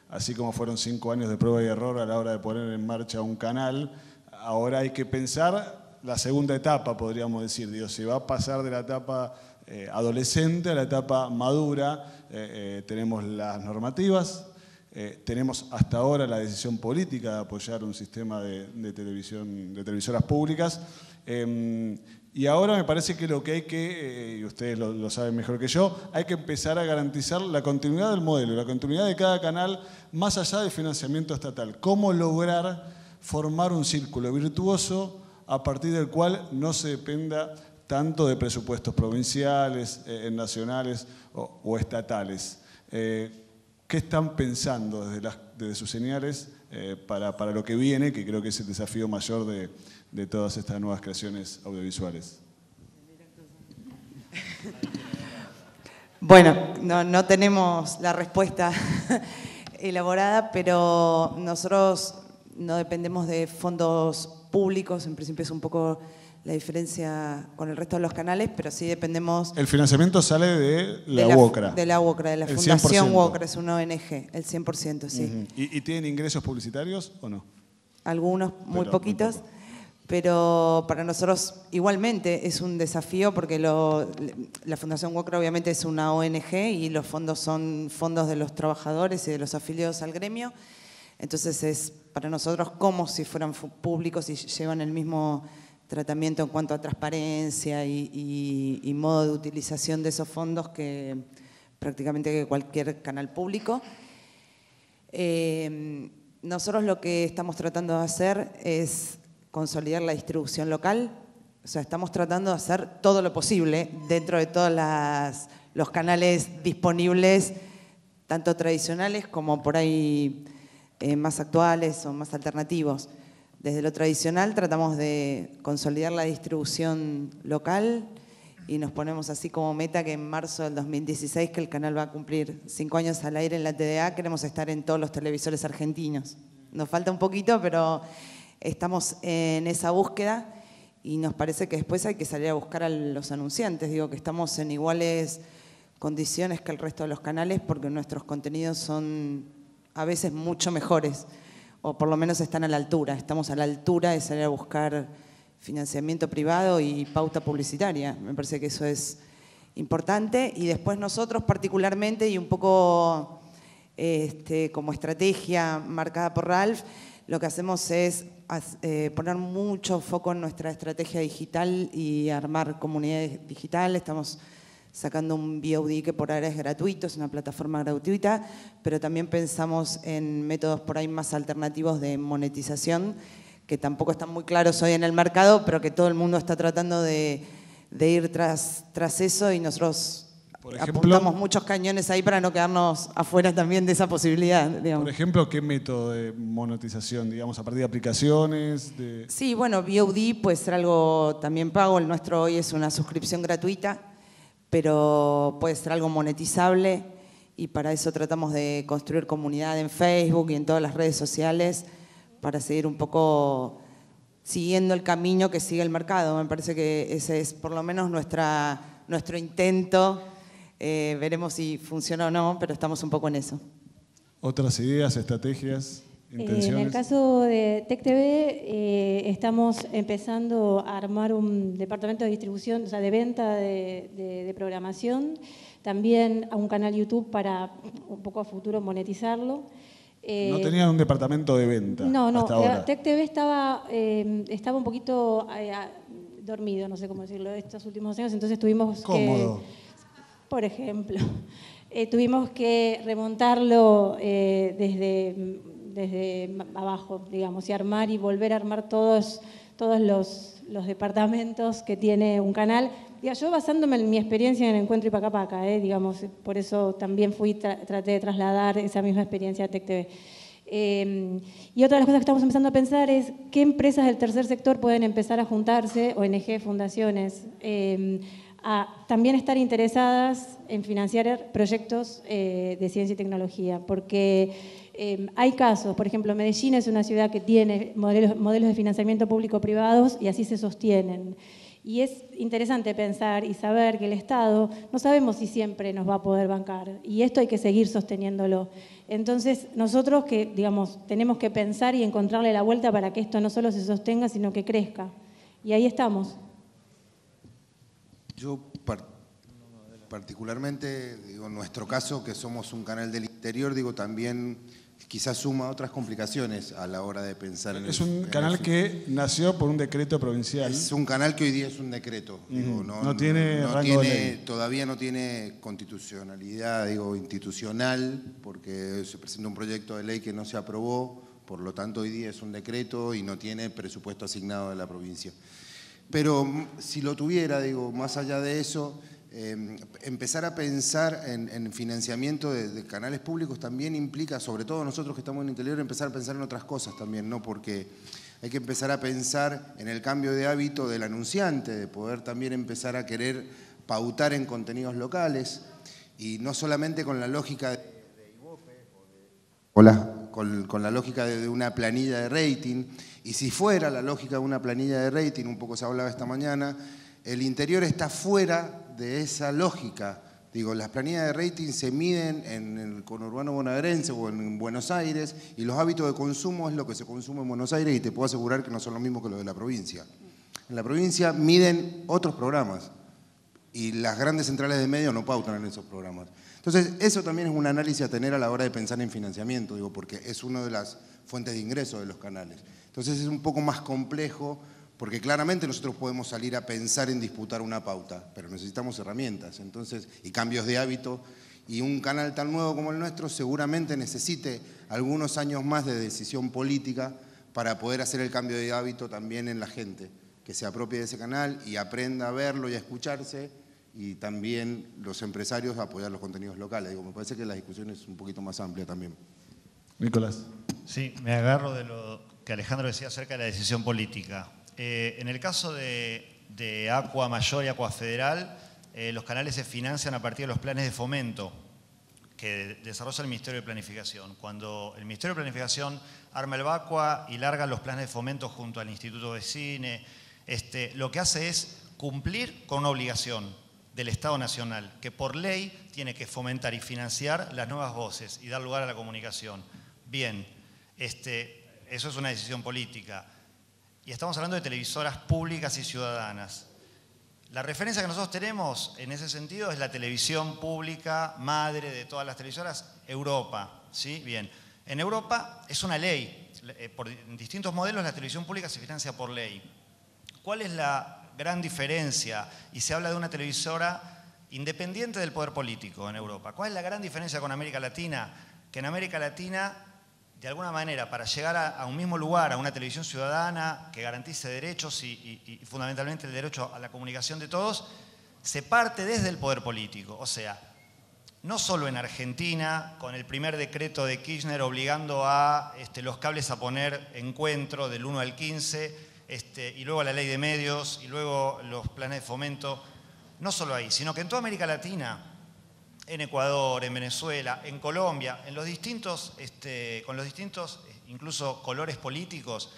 [SPEAKER 2] Así como fueron 5 años de prueba y error a la hora de poner en marcha un canal, ahora hay que pensar la segunda etapa, podríamos decir. Digo, se va a pasar de la etapa adolescente a la etapa madura. Tenemos las normativas, tenemos hasta ahora la decisión política de apoyar un sistema de televisoras públicas. Y ahora me parece que lo que hay que, y ustedes lo saben mejor que yo, hay que empezar a garantizar la continuidad del modelo, la continuidad de cada canal, más allá del financiamiento estatal. ¿Cómo lograr formar un círculo virtuoso a partir del cual no se dependa tanto de presupuestos provinciales, nacionales o estatales? ¿Qué están pensando desde sus señales para lo que viene, que creo que es el desafío mayor de todas estas nuevas creaciones audiovisuales?
[SPEAKER 14] Bueno, no tenemos la respuesta elaborada, pero nosotros no dependemos de fondos públicos, en principio es un poco la diferencia con el resto de los canales, pero sí dependemos...
[SPEAKER 2] El financiamiento sale de la UOCRA.
[SPEAKER 14] De la UOCRA, de la
[SPEAKER 2] El
[SPEAKER 14] Fundación
[SPEAKER 2] 100%.
[SPEAKER 14] UOCRA, es una ONG, el 100%, sí.
[SPEAKER 2] ¿Y tienen ingresos publicitarios o no?
[SPEAKER 14] Algunos, muy
[SPEAKER 2] Pero
[SPEAKER 14] poquitos,
[SPEAKER 2] muy poco.
[SPEAKER 14] pero para nosotros igualmente es un desafío porque la Fundación UOCRA obviamente es una ONG y los fondos son fondos de los trabajadores y de los afiliados al gremio, entonces es para nosotros como si fueran públicos y llevan el mismo tratamiento en cuanto a transparencia y modo de utilización de esos fondos que prácticamente que cualquier canal público. Nosotros lo que estamos tratando de hacer es consolidar la distribución local, o sea, estamos tratando de hacer todo lo posible dentro de todos los canales disponibles, tanto tradicionales como por ahí más actuales o más alternativos. Desde lo tradicional tratamos de consolidar la distribución local y nos ponemos así como meta que en marzo del 2016, que el canal va a cumplir 5 años al aire en la TDA, queremos estar en todos los televisores argentinos. Nos falta un poquito, pero estamos en esa búsqueda y nos parece que después hay que salir a buscar a los anunciantes. Digo que estamos en iguales condiciones que el resto de los canales porque nuestros contenidos son a veces mucho mejores. O por lo menos están a la altura, estamos a la altura de salir a buscar financiamiento privado y pauta publicitaria. Me parece que eso es importante. Y después nosotros particularmente, y un poco como estrategia marcada por Ralph, lo que hacemos es poner mucho foco en nuestra estrategia digital y armar comunidades digitales. Estamos sacando un VOD que por ahora es gratuito, es una plataforma gratuita, pero también pensamos en métodos por ahí más alternativos de monetización, que tampoco están muy claros hoy en el mercado, pero que todo el mundo está tratando de ir tras eso y nosotros apuntamos muchos cañones ahí para no quedarnos afuera también de esa posibilidad. Digamos.
[SPEAKER 2] Por ejemplo, ¿qué método de monetización? Digamos, a partir de aplicaciones.
[SPEAKER 14] Sí, bueno, VOD puede ser algo también pago, el nuestro hoy es una suscripción gratuita, pero puede ser algo monetizable y para eso tratamos de construir comunidad en Facebook y en todas las redes sociales para seguir un poco siguiendo el camino que sigue el mercado. Me parece que ese es por lo menos nuestro intento. Veremos si funciona o no, pero estamos un poco en eso.
[SPEAKER 2] ¿Otras ideas, estrategias, intenciones?
[SPEAKER 8] En el caso de TecTV, estamos empezando a armar un departamento de distribución, o sea, de venta de programación, también a un canal YouTube para un poco a futuro monetizarlo.
[SPEAKER 2] No tenían un departamento de venta hasta ahora.
[SPEAKER 8] TecTV estaba un poquito dormido, no sé cómo decirlo, estos últimos años, entonces tuvimos
[SPEAKER 2] Cómodo.
[SPEAKER 8] Por ejemplo, tuvimos que remontarlo desde abajo, digamos, y armar y volver a armar todos los departamentos que tiene un canal. Yo basándome en mi experiencia en Encuentro y Pacapaca, digamos, por eso también traté de trasladar esa misma experiencia a TecTV. Y otra de las cosas que estamos empezando a pensar es qué empresas del tercer sector pueden empezar a juntarse, ONG, fundaciones, a también estar interesadas en financiar proyectos de ciencia y tecnología, porque hay casos, por ejemplo, Medellín es una ciudad que tiene modelos de financiamiento público-privados y así se sostienen. Y es interesante pensar y saber que el Estado no sabemos si siempre nos va a poder bancar y esto hay que seguir sosteniéndolo. Entonces, nosotros que, digamos, tenemos que pensar y encontrarle la vuelta para que esto no solo se sostenga, sino que crezca. Y ahí estamos.
[SPEAKER 1] Yo particularmente, digo, en nuestro caso, que somos un canal del interior, digo, también quizás suma otras complicaciones a la hora de pensar en el...
[SPEAKER 2] Es un canal que nació por un decreto provincial.
[SPEAKER 1] Es un canal que hoy día es un decreto. Digo,
[SPEAKER 2] no tiene rango de ley.
[SPEAKER 1] Todavía no tiene constitucionalidad, digo, institucional, porque se presenta un proyecto de ley que no se aprobó, por lo tanto hoy día es un decreto y no tiene presupuesto asignado de la provincia. Pero si lo tuviera, digo, más allá de eso, empezar a pensar en financiamiento de canales públicos también implica, sobre todo nosotros que estamos en el interior, empezar a pensar en otras cosas también, ¿no? Porque hay que empezar a pensar en el cambio de hábito del anunciante, de poder también empezar a querer pautar en contenidos locales. y no solamente con la lógica de con la lógica de una planilla de rating, y si fuera la lógica de una planilla de rating, un poco se hablaba esta mañana, el interior está fuera de esa lógica. Digo, las planillas de rating se miden en el conurbano bonaerense o en Buenos Aires, y los hábitos de consumo es lo que se consume en Buenos Aires, y te puedo asegurar que no son lo mismo que los de la provincia. En la provincia miden otros programas, y las grandes centrales de medios no pautan en esos programas. Entonces, eso también es un análisis a tener a la hora de pensar en financiamiento, digo, porque es una de las fuentes de ingreso de los canales. Entonces es un poco más complejo, porque claramente nosotros podemos salir a pensar en disputar una pauta, pero necesitamos herramientas, entonces, y cambios de hábito, y un canal tan nuevo como el nuestro seguramente necesite algunos años más de decisión política para poder hacer el cambio de hábito también en la gente, que se apropie de ese canal y aprenda a verlo y a escucharse, y también los empresarios a apoyar los contenidos locales. Digo, me parece que la discusión es un poquito más amplia también.
[SPEAKER 2] Nicolás.
[SPEAKER 5] Sí, me agarro de lo que Alejandro decía acerca de la decisión política. En el caso de Aqua Mayor y Aqua Federal, los canales se financian a partir de los planes de fomento que desarrolla el Ministerio de Planificación. Cuando el Ministerio de Planificación arma el Aqua y larga los planes de fomento junto al Instituto de Cine, lo que hace es cumplir con una obligación del Estado Nacional, que por ley tiene que fomentar y financiar las nuevas voces y dar lugar a la comunicación. Bien, eso es una decisión política. Y estamos hablando de televisoras públicas y ciudadanas. La referencia que nosotros tenemos en ese sentido es la televisión pública, madre de todas las televisoras, Europa. ¿Sí? Bien, en Europa es una ley. Por distintos modelos la televisión pública se financia por ley. ¿Cuál es la gran diferencia? Y se habla de una televisora independiente del poder político en Europa. ¿Cuál es la gran diferencia con América Latina? Que en América Latina, de alguna manera, para llegar a un mismo lugar, a una televisión ciudadana que garantice derechos y fundamentalmente el derecho a la comunicación de todos, se parte desde el poder político. O sea, no solo en Argentina, con el primer decreto de Kirchner obligando a los cables a poner encuentro del 1 al 15, y luego la ley de medios, y luego los planes de fomento, no solo ahí, sino que en toda América Latina, en Ecuador, en Venezuela, en Colombia, con los distintos incluso colores políticos,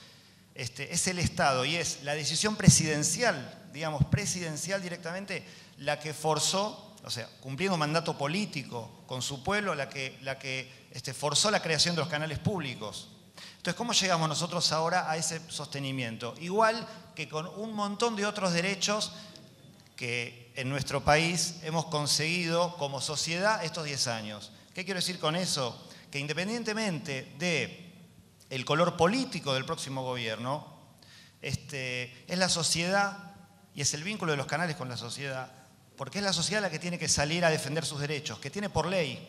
[SPEAKER 5] es el Estado y es la decisión presidencial, digamos, presidencial directamente, la que forzó, o sea, cumpliendo un mandato político con su pueblo, la que forzó la creación de los canales públicos. Entonces, ¿cómo llegamos nosotros ahora a ese sostenimiento? Igual que con un montón de otros derechos que en nuestro país hemos conseguido como sociedad estos 10 años. ¿Qué quiero decir con eso? Que independientemente del color político del próximo gobierno, es la sociedad y es el vínculo de los canales con la sociedad, porque es la sociedad la que tiene que salir a defender sus derechos, que tiene por ley,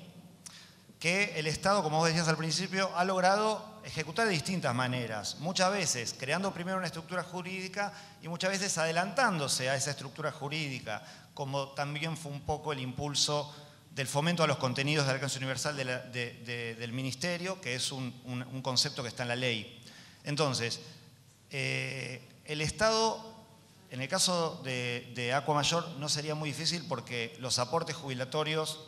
[SPEAKER 5] que el Estado, como vos decías al principio, ha logrado ejecutar de distintas maneras, muchas veces creando primero una estructura jurídica y muchas veces adelantándose a esa estructura jurídica, como también fue un poco el impulso del fomento a los contenidos de alcance universal del Ministerio, que es un concepto que está en la ley. Entonces, el Estado, en el caso de Aqua Mayor, no sería muy difícil porque los aportes jubilatorios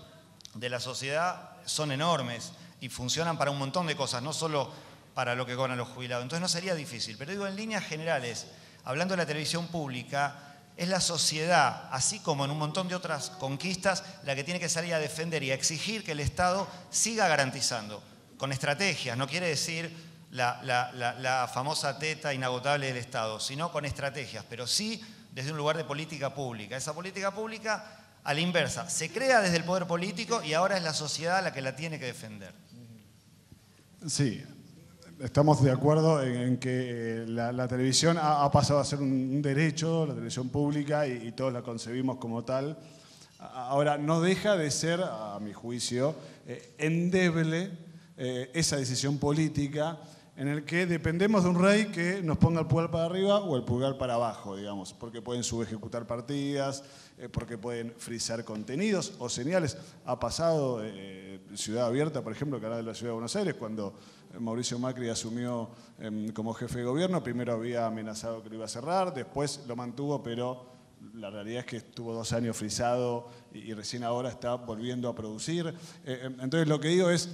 [SPEAKER 5] de la sociedad son enormes y funcionan para un montón de cosas, no solo para lo que cobran los jubilados. Entonces no sería difícil. Pero digo, en líneas generales, hablando de la televisión pública, es la sociedad, así como en un montón de otras conquistas, la que tiene que salir a defender y a exigir que el Estado siga garantizando, con estrategias, no quiere decir la famosa teta inagotable del Estado, sino con estrategias, pero sí desde un lugar de política pública. Esa política pública, a la inversa, se crea desde el poder político y ahora es la sociedad la que la tiene que defender.
[SPEAKER 2] Sí, estamos de acuerdo en que la televisión ha pasado a ser un derecho, la televisión pública, y todos la concebimos como tal. Ahora, no deja de ser, a mi juicio, endeble esa decisión política en el que dependemos de un rey que nos ponga el pulgar para arriba o el pulgar para abajo, digamos, porque pueden subejecutar partidas, porque pueden frizar contenidos o señales. Ha pasado Ciudad Abierta, por ejemplo, canal de la Ciudad de Buenos Aires, cuando Mauricio Macri asumió como jefe de gobierno, primero había amenazado que lo iba a cerrar, después lo mantuvo, pero la realidad es que estuvo 2 años frisado y recién ahora está volviendo a producir. Entonces lo que digo es,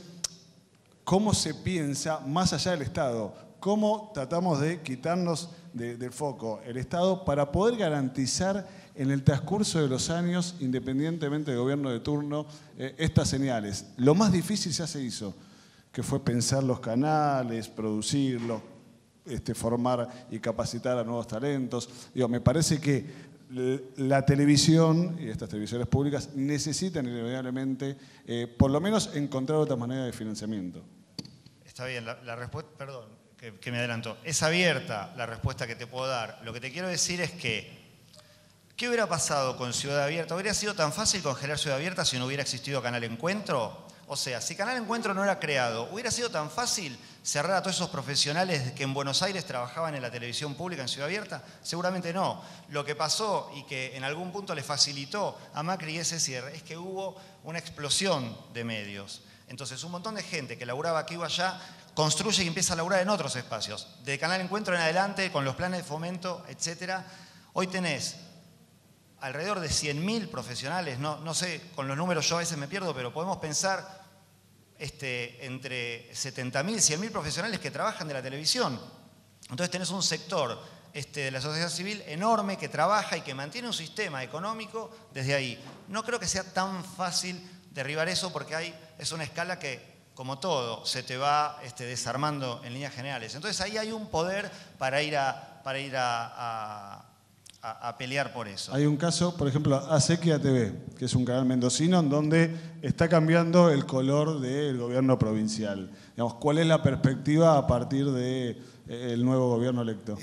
[SPEAKER 2] ¿cómo se piensa más allá del Estado? ¿Cómo tratamos de quitarnos del foco el Estado para poder garantizar en el transcurso de los años, independientemente del gobierno de turno, estas señales? Lo más difícil ya se hizo, que fue pensar los canales, producirlos, formar y capacitar a nuevos talentos. Digo, me parece que la televisión y estas televisiones públicas necesitan irremediablemente, por lo menos, encontrar otras maneras de financiamiento.
[SPEAKER 5] Está bien, la respuesta, perdón, que me adelantó. Es abierta la respuesta que te puedo dar. Lo que te quiero decir es que, ¿qué hubiera pasado con Ciudad Abierta? ¿Hubiera sido tan fácil congelar Ciudad Abierta si no hubiera existido Canal Encuentro? O sea, si Canal Encuentro no era creado, ¿hubiera sido tan fácil cerrar a todos esos profesionales que en Buenos Aires trabajaban en la televisión pública en Ciudad Abierta? Seguramente no. Lo que pasó y que en algún punto le facilitó a Macri ese cierre es que hubo una explosión de medios. Entonces, un montón de gente que laburaba aquí o allá construye y empieza a laburar en otros espacios. De Canal Encuentro en adelante, con los planes de fomento, etc. Hoy tenés alrededor de 100.000 profesionales, no sé, con los números yo a veces me pierdo, pero podemos pensar entre 70.000 y 100.000 profesionales que trabajan de la televisión. Entonces tenés un sector de la sociedad civil enorme que trabaja y que mantiene un sistema económico desde ahí. No creo que sea tan fácil derribar eso porque es una escala que, como todo, se te va desarmando en líneas generales. Entonces ahí hay un poder para ir a pelear por eso.
[SPEAKER 2] Hay un caso, por ejemplo, Acequia TV, que es un canal mendocino en donde está cambiando el color del gobierno provincial. Digamos, ¿cuál es la perspectiva a partir del nuevo gobierno electo?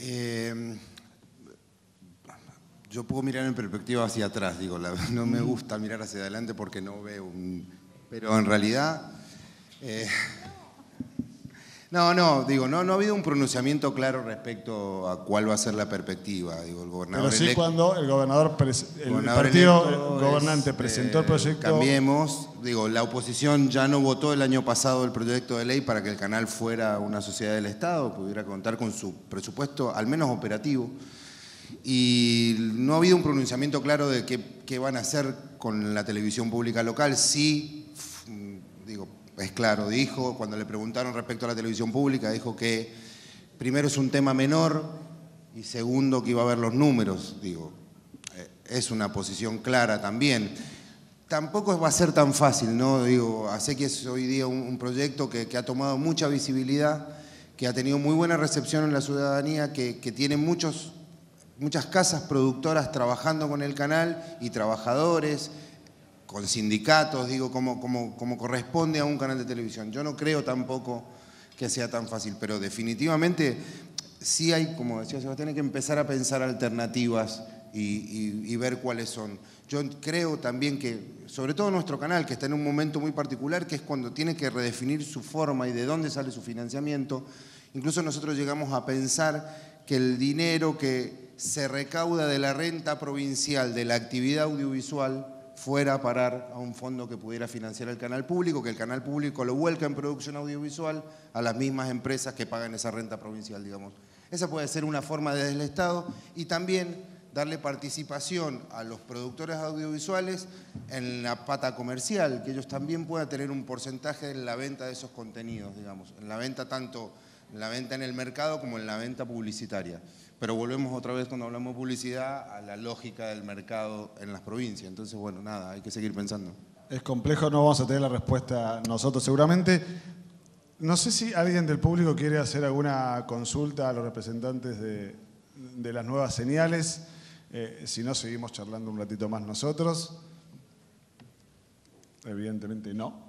[SPEAKER 1] Yo puedo mirar en perspectiva hacia atrás, digo, no me gusta mirar hacia adelante porque no veo pero en realidad... No ha habido un pronunciamiento claro respecto a cuál va a ser la perspectiva. Digo, el gobernador
[SPEAKER 2] Pero sí cuando el partido gobernante presentó el proyecto...
[SPEAKER 1] Cambiemos. Digo, la oposición ya no votó el año pasado el proyecto de ley para que el canal fuera una sociedad del Estado, pudiera contar con su presupuesto, al menos operativo. Y no ha habido un pronunciamiento claro de qué van a hacer con la televisión pública local. Sí, digo... Es claro, dijo, cuando le preguntaron respecto a la televisión pública, dijo que primero es un tema menor y segundo que iba a ver los números. Digo, es una posición clara también. Tampoco va a ser tan fácil, ¿no? Digo, Acequia es hoy día un proyecto que ha tomado mucha visibilidad, que ha tenido muy buena recepción en la ciudadanía, que tiene muchas casas productoras trabajando con el canal y trabajadores, con sindicatos, digo, como corresponde a un canal de televisión. Yo no creo tampoco que sea tan fácil, pero definitivamente sí hay, como decía Sebastián, hay que empezar a pensar alternativas y ver cuáles son. Yo creo también que, sobre todo nuestro canal, que está en un momento muy particular, que es cuando tiene que redefinir su forma y de dónde sale su financiamiento. Incluso nosotros llegamos a pensar que el dinero que se recauda de la renta provincial de la actividad audiovisual fuera a parar a un fondo que pudiera financiar el canal público, que el canal público lo vuelca en producción audiovisual a las mismas empresas que pagan esa renta provincial, digamos. Esa puede ser una forma desde el Estado y también darle participación a los productores audiovisuales en la pata comercial, que ellos también puedan tener un porcentaje en la venta de esos contenidos, digamos, en la venta tanto en la venta en el mercado como en la venta publicitaria. Pero volvemos otra vez cuando hablamos de publicidad a la lógica del mercado en las provincias. Entonces, bueno, nada, hay que seguir pensando.
[SPEAKER 2] Es complejo, no vamos a tener la respuesta nosotros seguramente. No sé si alguien del público quiere hacer alguna consulta a los representantes de las nuevas señales. Si no, seguimos charlando un ratito más nosotros. Evidentemente no.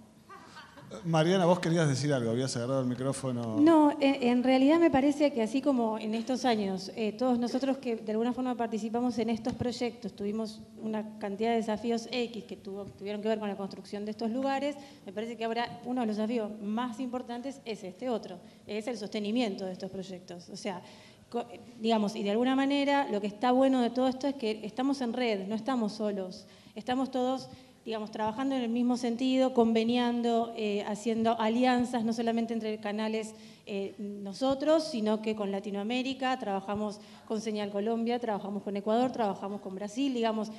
[SPEAKER 2] Mariana, vos querías decir algo, habías agarrado el micrófono.
[SPEAKER 8] No, en realidad me parece que así como en estos años, todos nosotros que de alguna forma participamos en estos proyectos, tuvimos una cantidad de desafíos X que tuvieron que ver con la construcción de estos lugares, me parece que ahora uno de los desafíos más importantes es este otro, es el sostenimiento de estos proyectos. O sea, digamos, y de alguna manera lo que está bueno de todo esto es que estamos en red, no estamos solos, estamos todos, digamos, trabajando en el mismo sentido, conveniando, haciendo alianzas, no solamente entre canales nosotros, sino que con Latinoamérica, trabajamos con Señal Colombia, trabajamos con Ecuador, trabajamos con Brasil, digamos,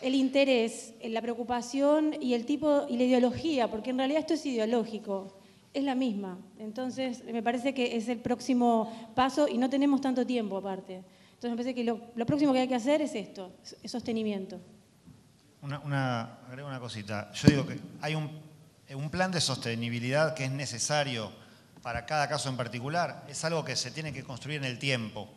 [SPEAKER 8] el interés, la preocupación y el tipo y la ideología, porque en realidad esto es ideológico, es la misma. Entonces, me parece que es el próximo paso y no tenemos tanto tiempo aparte. Entonces, me parece que lo próximo que hay que hacer es esto, es sostenimiento.
[SPEAKER 5] Agrego una cosita. Yo digo que hay un plan de sostenibilidad que es necesario para cada caso en particular. Es algo que se tiene que construir en el tiempo.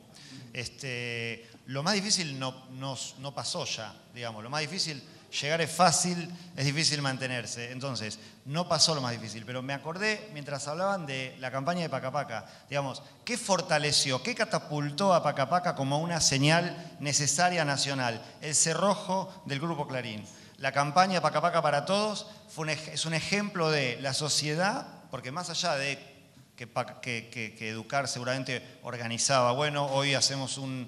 [SPEAKER 5] Lo más difícil no pasó ya, digamos. Lo más difícil, llegar es fácil, es difícil mantenerse. Entonces, no pasó lo más difícil. Pero me acordé, mientras hablaban de la campaña de Pacapaca, digamos, ¿qué fortaleció, qué catapultó a Pacapaca como una señal necesaria nacional? El cerrojo del Grupo Clarín. La campaña Pacapaca para Todos es un ejemplo de la sociedad, porque más allá de que Educar seguramente organizaba, bueno, hoy hacemos un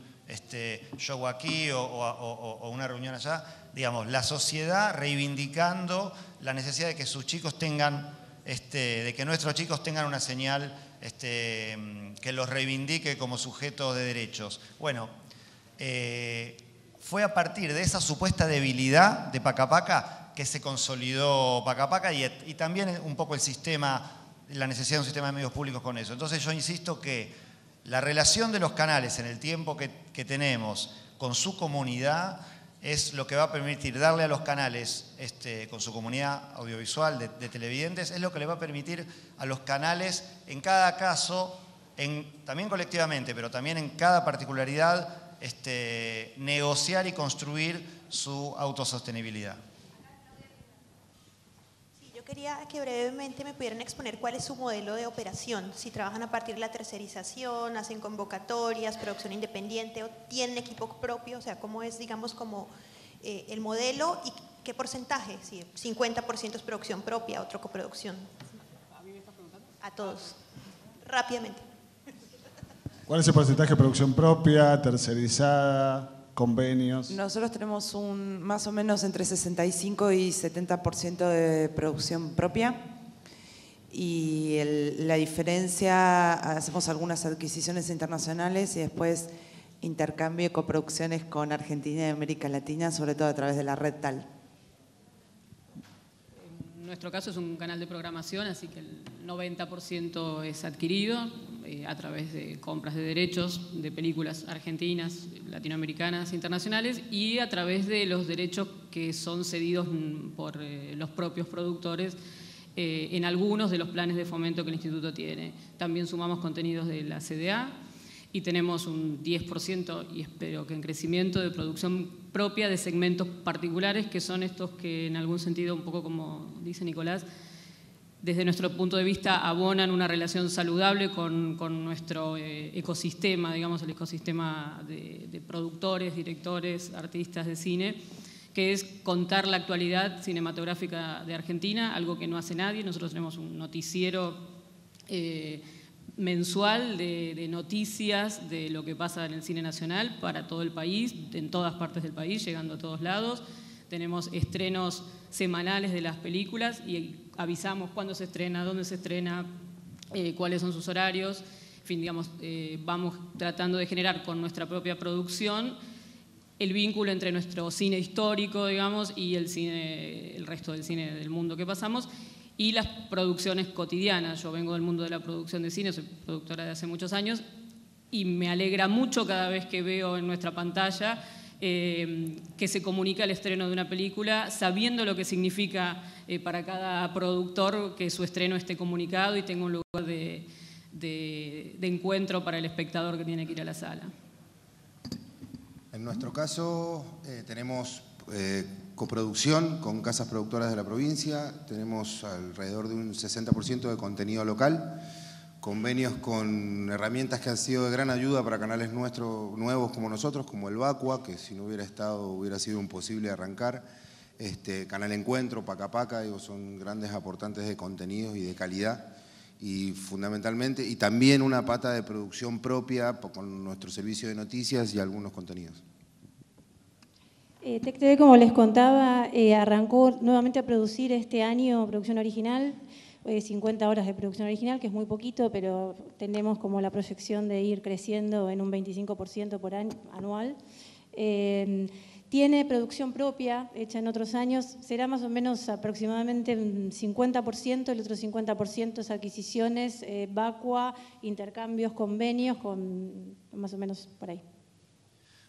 [SPEAKER 5] show aquí o una reunión allá, digamos, la sociedad reivindicando la necesidad de que sus chicos tengan, de que nuestros chicos tengan una señal que los reivindique como sujetos de derechos. Bueno, fue a partir de esa supuesta debilidad de Pacapaca que se consolidó Pacapaca y también un poco el sistema, la necesidad de un sistema de medios públicos con eso. Entonces yo insisto que la relación de los canales en el tiempo que tenemos con su comunidad es lo que va a permitir darle a los canales, con su comunidad audiovisual de televidentes, es lo que le va a permitir a los canales en cada caso, también colectivamente, pero también en cada particularidad, negociar y construir su autosostenibilidad.
[SPEAKER 3] Quería que brevemente me pudieran exponer cuál es su modelo de operación, si trabajan a partir de la tercerización, hacen convocatorias, producción independiente o tienen equipo propio, o sea, cómo es, digamos, como el modelo y qué porcentaje, si 50% es producción propia, otro coproducción. A todos, rápidamente.
[SPEAKER 2] ¿Cuál es el porcentaje de producción propia, tercerizada, convenios?
[SPEAKER 14] Nosotros tenemos más o menos entre 65 y 70% de producción propia y la diferencia, hacemos algunas adquisiciones internacionales y después intercambio y coproducciones con Argentina y América Latina, sobre todo a través de la red TAL.
[SPEAKER 19] En nuestro caso es un canal de programación, así que el 90% es adquirido a través de compras de derechos de películas argentinas, latinoamericanas, internacionales y a través de los derechos que son cedidos por los propios productores en algunos de los planes de fomento que el Instituto tiene. También sumamos contenidos de la CDA y tenemos un 10%, y espero que en crecimiento, de producción propia de segmentos particulares, que son estos que en algún sentido, un poco como dice Nicolás, desde nuestro punto de vista abonan una relación saludable con nuestro ecosistema, digamos el ecosistema de productores, directores, artistas de cine, que es contar la actualidad cinematográfica de Argentina, algo que no hace nadie. Nosotros tenemos un noticiero mensual de noticias de lo que pasa en el cine nacional para todo el país, en todas partes del país, llegando a todos lados. Tenemos estrenos semanales de las películas y avisamos cuándo se estrena, dónde se estrena, cuáles son sus horarios. En fin, digamos, vamos tratando de generar con nuestra propia producción el vínculo entre nuestro cine histórico, digamos, y el resto del cine del mundo que pasamos, y las producciones cotidianas. Yo vengo del mundo de la producción de cine, soy productora de hace muchos años, y me alegra mucho cada vez que veo en nuestra pantalla que se comunica el estreno de una película, sabiendo lo que significa para cada productor que su estreno esté comunicado y tenga un lugar de encuentro para el espectador que tiene que ir a la sala.
[SPEAKER 1] En nuestro caso tenemos coproducción con casas productoras de la provincia, tenemos alrededor de un 60% de contenido local, convenios con herramientas que han sido de gran ayuda para canales nuevos como nosotros, como el Vacua, que si no hubiera estado hubiera sido imposible arrancar, Canal Encuentro, Pacapaca, son grandes aportantes de contenidos y de calidad, y fundamentalmente, y también una pata de producción propia con nuestro servicio de noticias y algunos contenidos.
[SPEAKER 8] Tec TV, como les contaba, arrancó nuevamente a producir este año producción original, 50 horas de producción original, que es muy poquito, pero tenemos como la proyección de ir creciendo en un 25% por año, anual. Tiene producción propia, hecha en otros años, será más o menos aproximadamente un 50%, el otro 50% es adquisiciones, vacua, intercambios, convenios, con más o menos por ahí.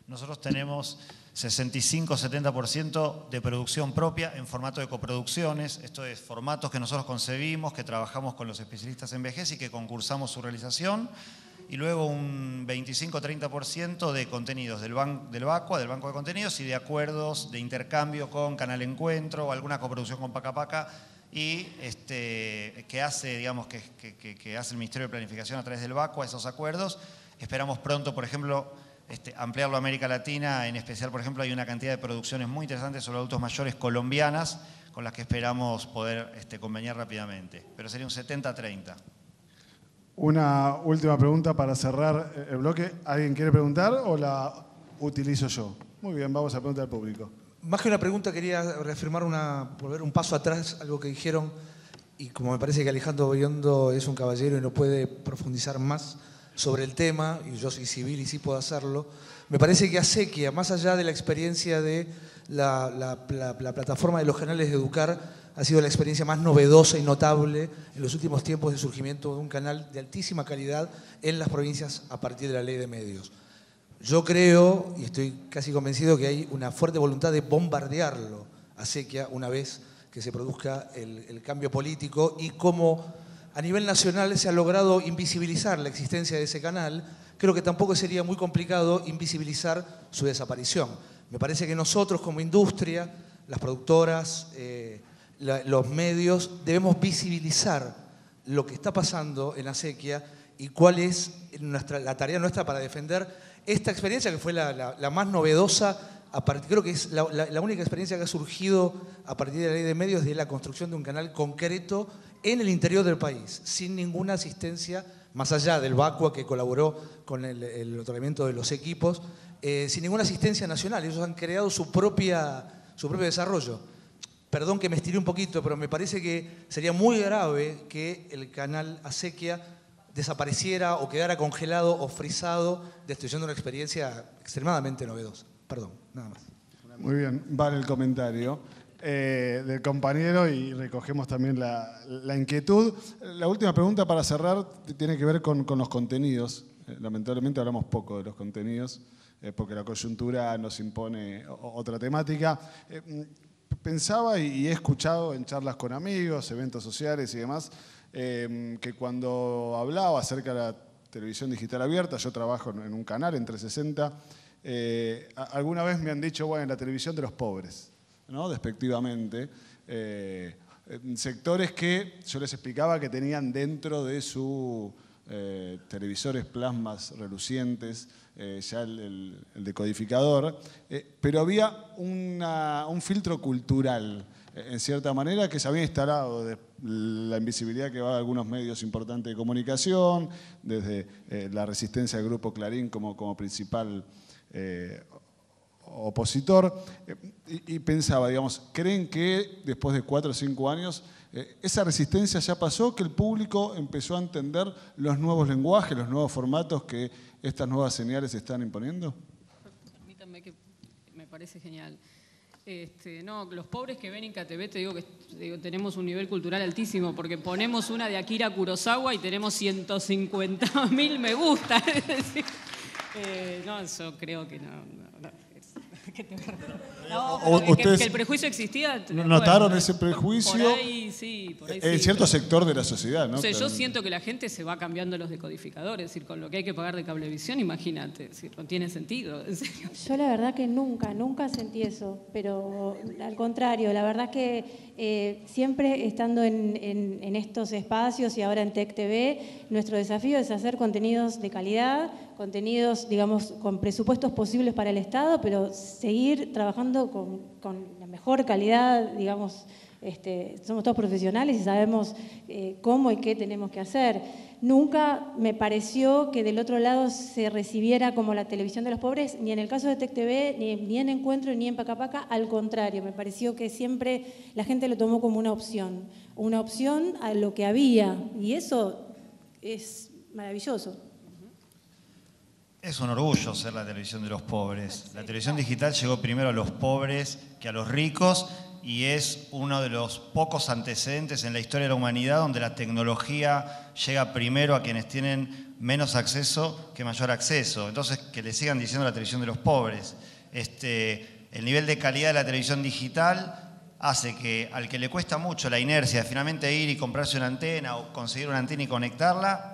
[SPEAKER 5] Nosotros tenemos 65-70% de producción propia en formato de coproducciones. Esto es formatos que nosotros concebimos, que trabajamos con los especialistas en vejez y que concursamos su realización. Y luego un 25-30% de contenidos del Vacua, del Banco de Contenidos, y de acuerdos de intercambio con Canal Encuentro o alguna coproducción con Paca Paca, y que hace, digamos, que hace el Ministerio de Planificación a través del Vacua esos acuerdos. Esperamos pronto, por ejemplo, ampliarlo a América Latina. En especial, por ejemplo, hay una cantidad de producciones muy interesantes sobre adultos mayores colombianas con las que esperamos poder conveniar rápidamente. Pero sería un 70-30.
[SPEAKER 2] Una última pregunta para cerrar el bloque. ¿Alguien quiere preguntar o la utilizo yo? Muy bien, vamos a preguntar al público.
[SPEAKER 7] Más que una pregunta, quería reafirmar volver un paso atrás, algo que dijeron, y como me parece que Alejandro Biondo es un caballero y no puede profundizar más sobre el tema, y yo soy civil y sí puedo hacerlo, me parece que Acequia, más allá de la experiencia de la plataforma de los canales de Educar, ha sido la experiencia más novedosa y notable en los últimos tiempos de surgimiento de un canal de altísima calidad en las provincias a partir de la ley de medios. Yo creo, y estoy casi convencido, que hay una fuerte voluntad de bombardearlo, Acequia, una vez que se produzca el cambio político, y como a nivel nacional se ha logrado invisibilizar la existencia de ese canal, creo que tampoco sería muy complicado invisibilizar su desaparición. Me parece que nosotros como industria, las productoras, los medios, debemos visibilizar lo que está pasando en Acequia y cuál es la tarea nuestra para defender esta experiencia que fue la más novedosa. Creo que es la única experiencia que ha surgido a partir de la ley de medios, de la construcción de un canal concreto en el interior del país, sin ninguna asistencia, más allá del Vacua que colaboró con el otorgamiento de los equipos, sin ninguna asistencia nacional. Ellos han creado su propio desarrollo. Perdón que me estiré un poquito, pero me parece que sería muy grave que el canal Acequia desapareciera o quedara congelado o frisado, destruyendo una experiencia extremadamente novedosa. Perdón, nada más.
[SPEAKER 2] Muy bien, vale el comentario del compañero y recogemos también la inquietud. La última pregunta para cerrar tiene que ver con los contenidos. Lamentablemente hablamos poco de los contenidos porque la coyuntura nos impone otra temática. Pensaba y he escuchado en charlas con amigos, eventos sociales y demás, que cuando hablaba acerca de la televisión digital abierta, yo trabajo en un canal en 360, alguna vez me han dicho, bueno, la televisión de los pobres, ¿no? Despectivamente. Sectores que yo les explicaba que tenían dentro de sus televisores plasmas relucientes, ya el decodificador, pero había un filtro cultural, en cierta manera, que se había instalado de la invisibilidad que va a algunos medios importantes de comunicación, desde la resistencia del Grupo Clarín como principal opositor, y pensaba, digamos, ¿creen que después de 4 o 5 años esa resistencia ya pasó, que el público empezó a entender los nuevos lenguajes, los nuevos formatos que estas nuevas señales están imponiendo?
[SPEAKER 19] Permítanme, que me parece genial. No, los pobres que ven INCATV, te digo que tenemos un nivel cultural altísimo, porque ponemos una de Akira Kurosawa y tenemos 150.000 me gusta. Es decir, no, eso creo que no. Que el prejuicio existía.
[SPEAKER 2] ¿Notaron ese prejuicio?
[SPEAKER 19] Por ahí sí.
[SPEAKER 2] En cierto sector de la sociedad, ¿no?
[SPEAKER 19] O sea, yo siento que la gente se va cambiando los decodificadores, es decir, con lo que hay que pagar de cablevisión, imagínate, es decir, no tiene sentido, en serio.
[SPEAKER 8] Yo la verdad que nunca sentí eso, pero al contrario, la verdad que siempre estando en estos espacios y ahora en Tec TV, nuestro desafío es hacer contenidos de calidad, contenidos, digamos, con presupuestos posibles para el Estado, pero seguir trabajando con la mejor calidad, digamos. Somos todos profesionales y sabemos cómo y qué tenemos que hacer. nunca me pareció que del otro lado se recibiera como la televisión de los pobres, ni en el caso de Tec TV, ni en Encuentro, ni en Pacapaca, al contrario, me pareció que siempre la gente lo tomó como una opción a lo que había, y eso es maravilloso.
[SPEAKER 5] Es un orgullo ser la televisión de los pobres. La televisión digital llegó primero a los pobres que a los ricos y es uno de los pocos antecedentes en la historia de la humanidad donde la tecnología llega primero a quienes tienen menos acceso que mayor acceso. Entonces, que le sigan diciendo la televisión de los pobres. El nivel de calidad de la televisión digital hace que al que le cuesta mucho la inercia de finalmente ir y comprarse una antena o conseguir una antena y conectarla,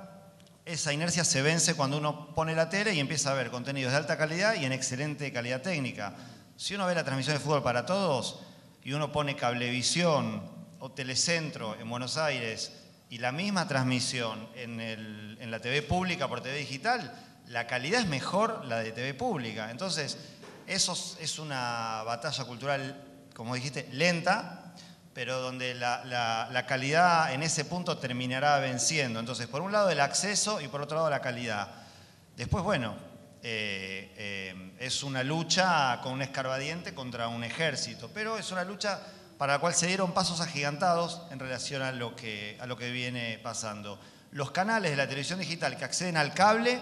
[SPEAKER 5] esa inercia se vence cuando uno pone la tele y empieza a ver contenidos de alta calidad y en excelente calidad técnica. Si uno ve la transmisión de Fútbol para Todos y uno pone Cablevisión o Telecentro en Buenos Aires y la misma transmisión en la TV pública por TV digital, la calidad es mejor la de TV pública. Entonces, eso es una batalla cultural, como dijiste, lenta, pero donde la calidad en ese punto terminará venciendo. Entonces, por un lado el acceso y por otro lado la calidad. Después, bueno, es una lucha con un escarbadiente contra un ejército, pero es una lucha para la cual se dieron pasos agigantados en relación a lo que viene pasando. Los canales de la televisión digital que acceden al cable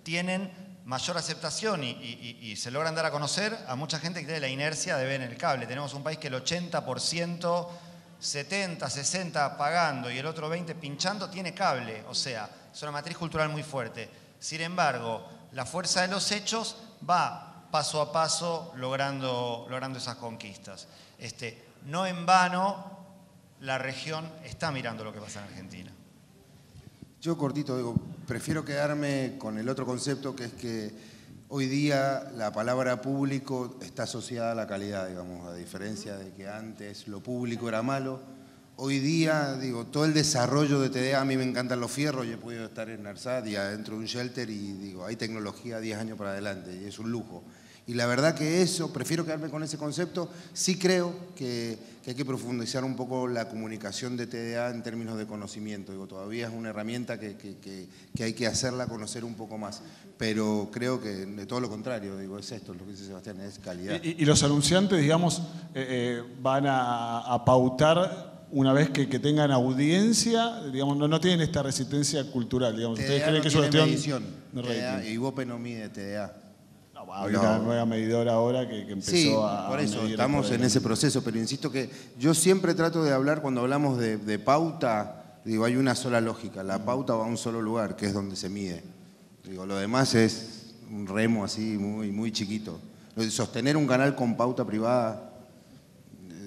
[SPEAKER 5] tienen mayor aceptación y se logran dar a conocer a mucha gente que tiene la inercia de ver en el cable. Tenemos un país que el 80%, 70, 60 pagando y el otro 20 pinchando, tiene cable. O sea, es una matriz cultural muy fuerte. Sin embargo, la fuerza de los hechos va paso a paso logrando esas conquistas. No en vano, la región está mirando lo que pasa en Argentina.
[SPEAKER 1] Yo cortito digo, prefiero quedarme con el otro concepto, que es que hoy día la palabra público está asociada a la calidad, digamos, a diferencia de que antes lo público era malo. Hoy día, digo, todo el desarrollo de TDA, a mí me encantan los fierros, yo he podido estar en Narsat y adentro de un shelter y digo, hay tecnología 10 años para adelante y es un lujo. Y la verdad que eso, prefiero quedarme con ese concepto. Sí creo que hay que profundizar un poco la comunicación de TDA en términos de conocimiento. Digo, todavía es una herramienta que hay que hacerla conocer un poco más. Pero creo que de todo lo contrario, digo, es esto, lo que dice Sebastián, es calidad.
[SPEAKER 2] Y los anunciantes, digamos, van a pautar una vez que tengan audiencia, digamos, no tienen esta resistencia cultural, digamos. ¿Ustedes creen que es una cuestión de rating?
[SPEAKER 1] Y Ibope no mide TDA.
[SPEAKER 2] Hay una nueva medidora ahora que empezó
[SPEAKER 1] sí,
[SPEAKER 2] a
[SPEAKER 1] por eso
[SPEAKER 2] medir
[SPEAKER 1] estamos en ese proceso, pero insisto que yo siempre trato de hablar, cuando hablamos de pauta, digo, hay una sola lógica, la pauta va a un solo lugar, que es donde se mide. Digo, lo demás es un remo así muy, muy chiquito. Sostener un canal con pauta privada,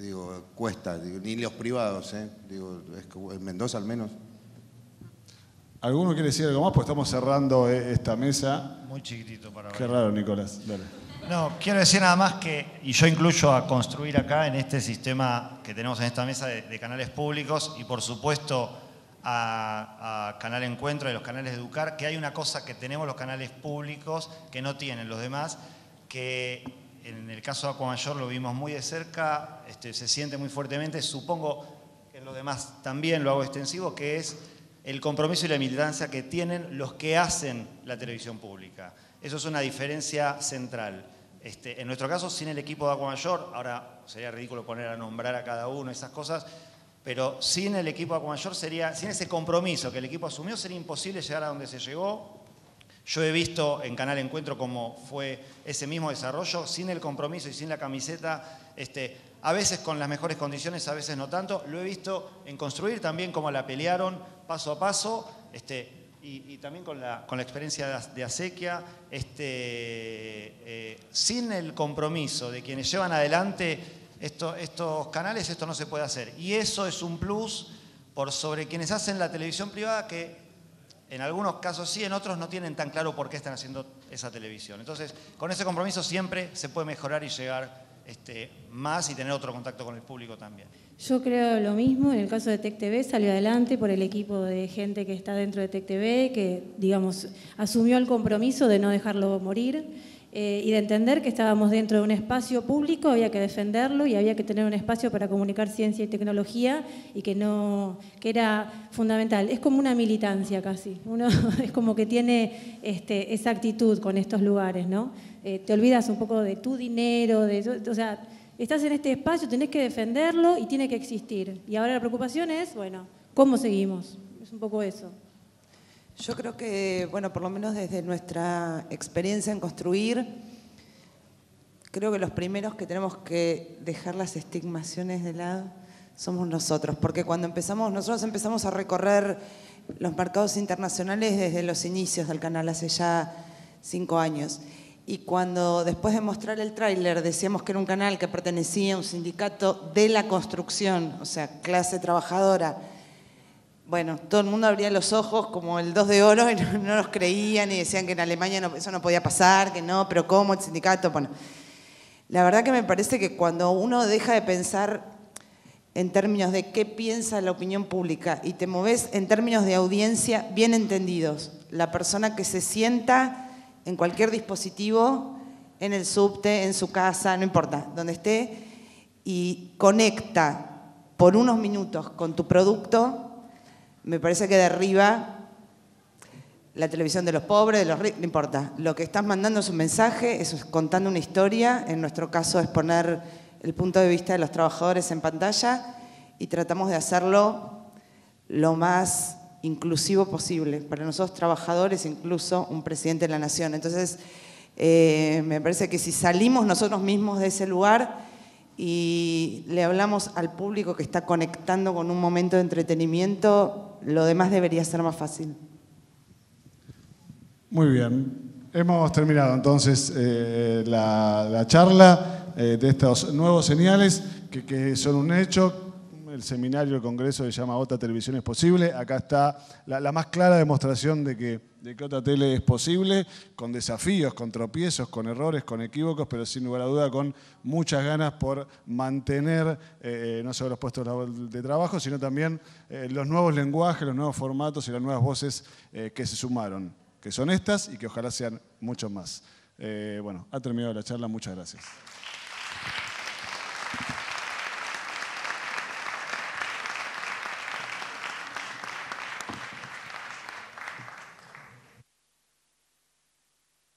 [SPEAKER 1] digo, cuesta, digo, ni los privados, digo, en Mendoza al menos.
[SPEAKER 2] ¿Alguno quiere decir algo más? Pues estamos cerrando esta mesa.
[SPEAKER 5] Muy chiquitito para ver.
[SPEAKER 2] Qué raro, Nicolás. Dale.
[SPEAKER 5] No, quiero decir nada más que, y yo incluyo a construir acá en este sistema que tenemos en esta mesa de canales públicos y por supuesto a Canal Encuentro y los canales de Educar, que hay una cosa que tenemos los canales públicos que no tienen los demás, que en el caso de Aquamayor lo vimos muy de cerca, se siente muy fuertemente, supongo que en los demás también lo hago extensivo, que es el compromiso y la militancia que tienen los que hacen la televisión pública. Eso es una diferencia central. En nuestro caso, sin el equipo de Aquamayor, ahora sería ridículo poner a nombrar a cada uno esas cosas, pero sin el equipo de Aquamayor, sin ese compromiso que el equipo asumió, sería imposible llegar a donde se llegó. Yo he visto en Canal Encuentro cómo fue ese mismo desarrollo, sin el compromiso y sin la camiseta, a veces con las mejores condiciones, a veces no tanto. Lo he visto en Construir también, cómo la pelearon paso a paso, y también con la experiencia de Acequia. Sin el compromiso de quienes llevan adelante estos canales, esto no se puede hacer. Y eso es un plus por sobre quienes hacen la televisión privada, que en algunos casos sí, en otros no tienen tan claro por qué están haciendo esa televisión. Entonces, con ese compromiso siempre se puede mejorar y llegar más y tener otro contacto con el público también.
[SPEAKER 8] Yo creo lo mismo. En el caso de Tec TV salió adelante por el equipo de gente que está dentro de Tec TV, que, digamos, asumió el compromiso de no dejarlo morir. y de entender que estábamos dentro de un espacio público, había que defenderlo y había que tener un espacio para comunicar ciencia y tecnología y que era fundamental. Es como una militancia casi, uno es como que tiene esa actitud con estos lugares, ¿no? Te olvidas un poco de tu dinero, o sea, estás en este espacio, tenés que defenderlo y tiene que existir. Y ahora la preocupación es, bueno, ¿cómo seguimos? Es un poco eso.
[SPEAKER 14] Yo creo que, bueno, por lo menos desde nuestra experiencia en construir, creo que los primeros que tenemos que dejar las estigmaciones de lado somos nosotros, porque nosotros empezamos a recorrer los mercados internacionales desde los inicios del canal, hace ya 5 años. Y cuando después de mostrar el tráiler decíamos que era un canal que pertenecía a un sindicato de la construcción, o sea, clase trabajadora, bueno, todo el mundo abría los ojos como el 2 de oro y no nos creían y decían que en Alemania eso no podía pasar, que no, pero ¿cómo el sindicato? Bueno, la verdad que me parece que cuando uno deja de pensar en términos de qué piensa la opinión pública y te moves en términos de audiencia bien entendidos, la persona que se sienta en cualquier dispositivo, en el subte, en su casa, no importa, donde esté, y conecta por unos minutos con tu producto, me parece que derriba la televisión de los pobres, de los ricos, no importa. Lo que estás mandando es un mensaje, eso es contando una historia, en nuestro caso es poner el punto de vista de los trabajadores en pantalla y tratamos de hacerlo lo más inclusivo posible. Para nosotros trabajadores, incluso un presidente de la nación. Entonces, me parece que si salimos nosotros mismos de ese lugar y le hablamos al público que está conectando con un momento de entretenimiento, lo demás debería ser más fácil.
[SPEAKER 2] Muy bien. Hemos terminado entonces la charla de estos nuevos señales que son un hecho. El seminario, el congreso se llama Otra Televisión es Posible. Acá está la más clara demostración de que otra tele es posible, con desafíos, con tropiezos, con errores, con equívocos, pero sin lugar a duda con muchas ganas por mantener no solo los puestos de trabajo, sino también los nuevos lenguajes, los nuevos formatos y las nuevas voces que se sumaron, que son estas y que ojalá sean muchos más. Bueno, ha terminado la charla. Muchas gracias.